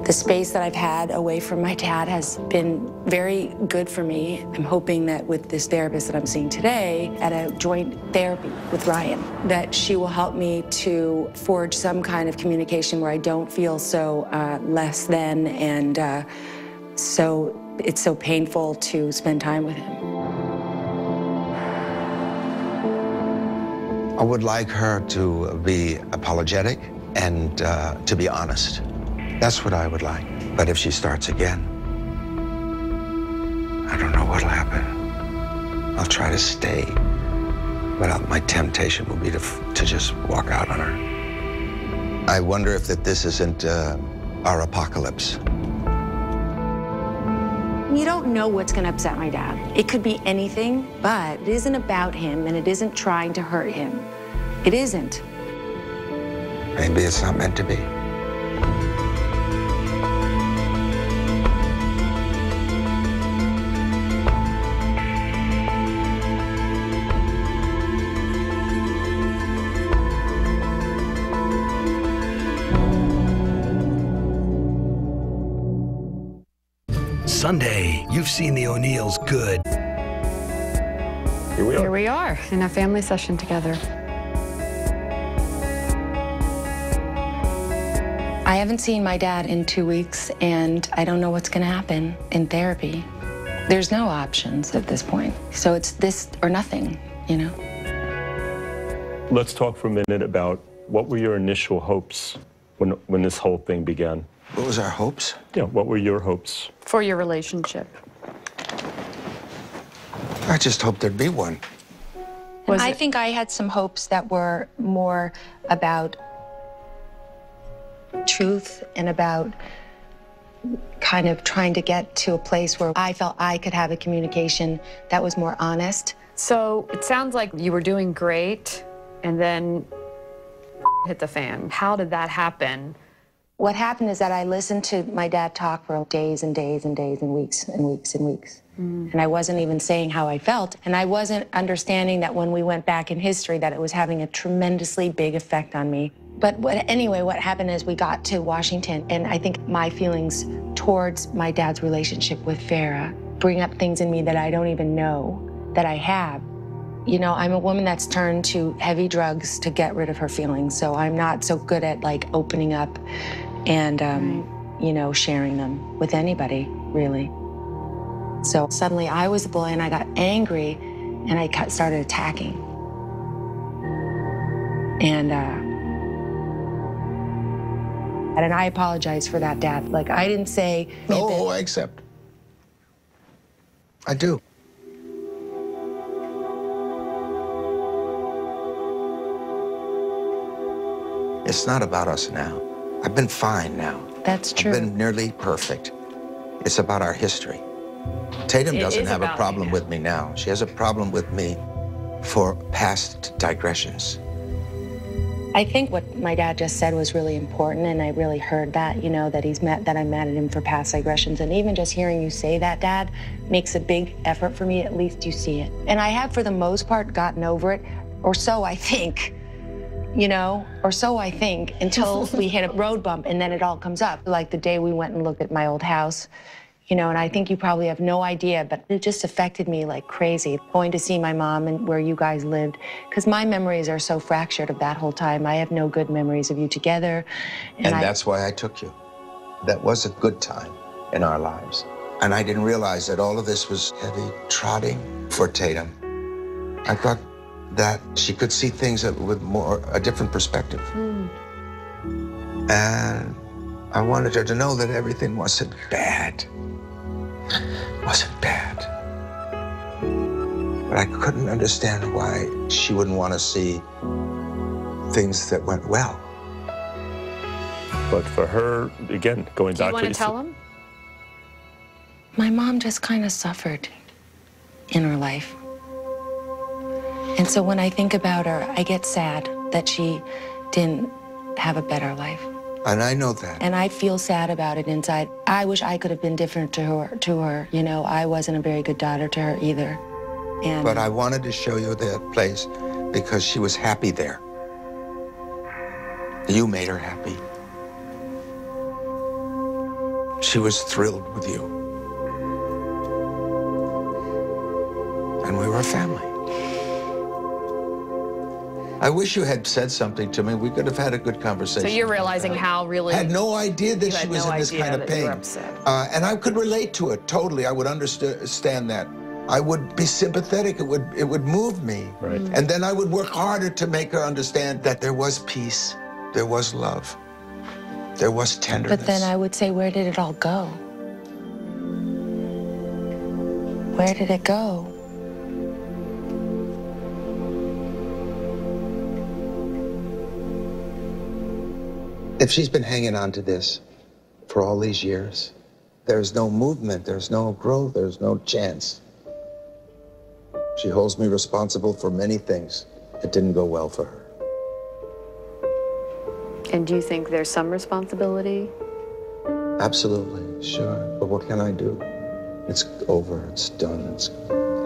Speaker 2: The space that I've had away from my dad has been very good for me. I'm hoping that with this therapist that I'm seeing today at a joint therapy with Ryan, that she will help me to forge some kind of communication where I don't feel so less than and so it's so painful to spend time with him.
Speaker 1: I would like her to be apologetic and to be honest. That's what I would like. But if she starts again, I don't know what'll happen. I'll try to stay, but my temptation will be to just walk out on her. I wonder if this isn't our apocalypse.
Speaker 2: You don't know what's going to upset my dad. It could be anything, but it isn't about him, and it isn't trying to hurt him. It isn't.
Speaker 1: Maybe it's not meant to be.
Speaker 5: Sunday, you've seen the O'Neills good.
Speaker 17: Here we are in a family session together.
Speaker 2: I haven't seen my dad in 2 weeks, and I don't know what's going to happen in therapy. There's no options at this point. So it's this or nothing, you know?
Speaker 16: Let's talk for a minute about what were your initial hopes when this whole thing began?
Speaker 1: What was our hopes?
Speaker 16: Yeah, what were your hopes?
Speaker 17: For your relationship.
Speaker 1: I just hoped there'd be one.
Speaker 2: I think I had some hopes that were more about truth and about kind of trying to get to a place where I felt I could have a communication that was more honest.
Speaker 17: So it sounds like you were doing great, and then hit the fan. How did that happen?
Speaker 2: What happened is that I listened to my dad talk for days and days and days and weeks and weeks and weeks. And I wasn't even saying how I felt. And I wasn't understanding that when we went back in history that it was having a tremendously big effect on me. But anyway, what happened is we got to Washington, and I think my feelings towards my dad's relationship with Farrah bring up things in me that I don't even know that I have. You know, I'm a woman that's turned to heavy drugs to get rid of her feelings, so I'm not so good at, like, opening up and, you know, sharing them with anybody, really. So suddenly I was the bully, and I got angry, and I started attacking. And I apologize for that, Dad. Like, I didn't say...
Speaker 1: No, I accept. I do. It's not about us now. I've been fine now.
Speaker 2: That's true.
Speaker 1: I've been nearly perfect. It's about our history. Tatum doesn't have a problem with me now. She has a problem with me for past digressions.
Speaker 2: I think what my dad just said was really important, and I really heard that, you know, that I'm mad at him for past digressions. And even just hearing you say that, Dad, makes a big effort for me. At least you see it. And I have, for the most part, gotten over it, or so I think, you know, or so I think, until we hit a road bump, and then it all comes up. Like the day we went and looked at my old house, you know, and I think you probably have no idea, but it just affected me like crazy, going to see my mom and where you guys lived, because my memories are so fractured of that whole time. I have no good memories of you together.
Speaker 1: And that's why I took you. That was a good time in our lives. And I didn't realize that all of this was heavy trotting for Tatum. I thought that she could see things with a different perspective. And I wanted her to know that everything wasn't bad. Wasn't bad. But I couldn't understand why she wouldn't want to see things that went well.
Speaker 16: But for her, again, going back to...
Speaker 17: Do you want to tell him?
Speaker 2: My mom just kind of suffered in her life. And so when I think about her, I get sad that she didn't have a better life.
Speaker 1: And I know that.
Speaker 2: And I feel sad about it inside. I wish I could have been different to her. You know, I wasn't a very good daughter to her either. And
Speaker 1: but I wanted to show you that place because she was happy there. You made her happy. She was thrilled with you. And we were a family. I wish you had said something to me. We could have had a good conversation.
Speaker 17: So you're realizing how really...
Speaker 1: I had no idea that she was in this kind of pain. And I could relate to it totally. I would understand that. I would be sympathetic. It would move me.
Speaker 16: Right.
Speaker 1: And then I would work harder to make her understand that there was peace, there was love, there was tenderness.
Speaker 2: But then I would say, where did it all go? Where did it go?
Speaker 1: If she's been hanging on to this for all these years, there's no movement, there's no growth, there's no chance. She holds me responsible for many things. It didn't go well for her.
Speaker 17: And do you think there's some responsibility?
Speaker 1: Absolutely, sure. But what can I do? It's over, it's done, it's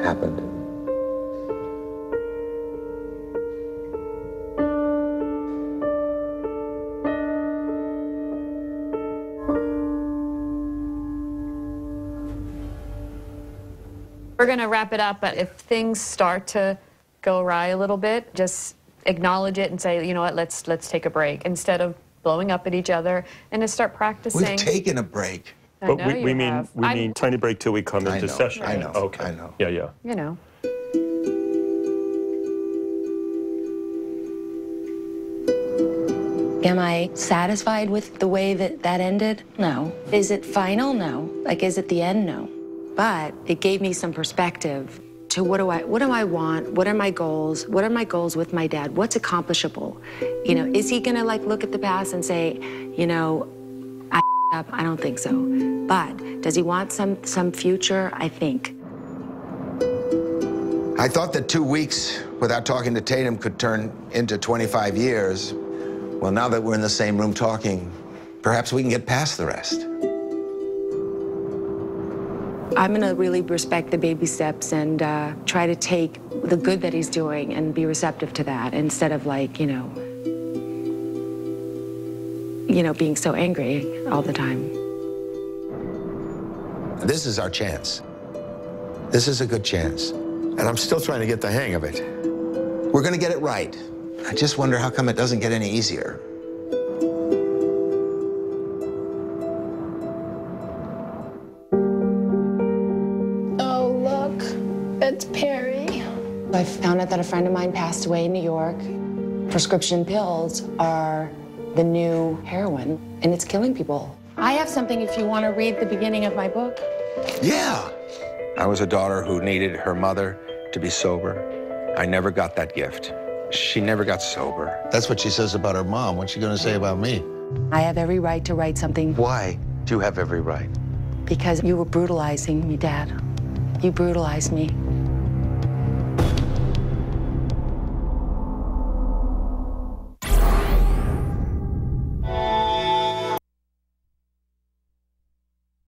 Speaker 1: happened.
Speaker 17: We're going to wrap it up, but if things start to go awry a little bit, just acknowledge it and say, you know what, let's take a break instead of blowing up at each other, and to start practicing.
Speaker 1: We've taken a break.
Speaker 16: But we mean tiny break till we come into session.
Speaker 1: I know.
Speaker 16: Okay.
Speaker 1: I know.
Speaker 16: Yeah, yeah.
Speaker 17: You know.
Speaker 2: Am I satisfied with the way that ended? No. Is it final? No. Like, is it the end? No. But it gave me some perspective to what do I want? What are my goals? What are my goals with my dad? What's accomplishable? You know, is he gonna like look at the past and say, you know, I don't think so. But does he want some future? I think.
Speaker 1: I thought that 2 weeks without talking to Tatum could turn into 25 years. Well, now that we're in the same room talking, perhaps we can get past the rest.
Speaker 2: I'm gonna really respect the baby steps and try to take the good that he's doing and be receptive to that instead of like, you know, being so angry all the time.
Speaker 1: This is our chance. This is a good chance. And I'm still trying to get the hang of it. We're gonna get it right. I just wonder how come it doesn't get any easier.
Speaker 24: Oh, look, it's Perry.
Speaker 2: I found out that a friend of mine passed away in New York. Prescription pills are the new heroin, and it's killing people. I have something if you want to read the beginning of my book.
Speaker 1: Yeah. I was a daughter who needed her mother to be sober. I never got that gift. She never got sober. That's what she says about her mom. What's she gonna say about me?
Speaker 2: I have every right to write something.
Speaker 1: Why do you have every right?
Speaker 2: Because you were brutalizing me, Dad. You brutalized me.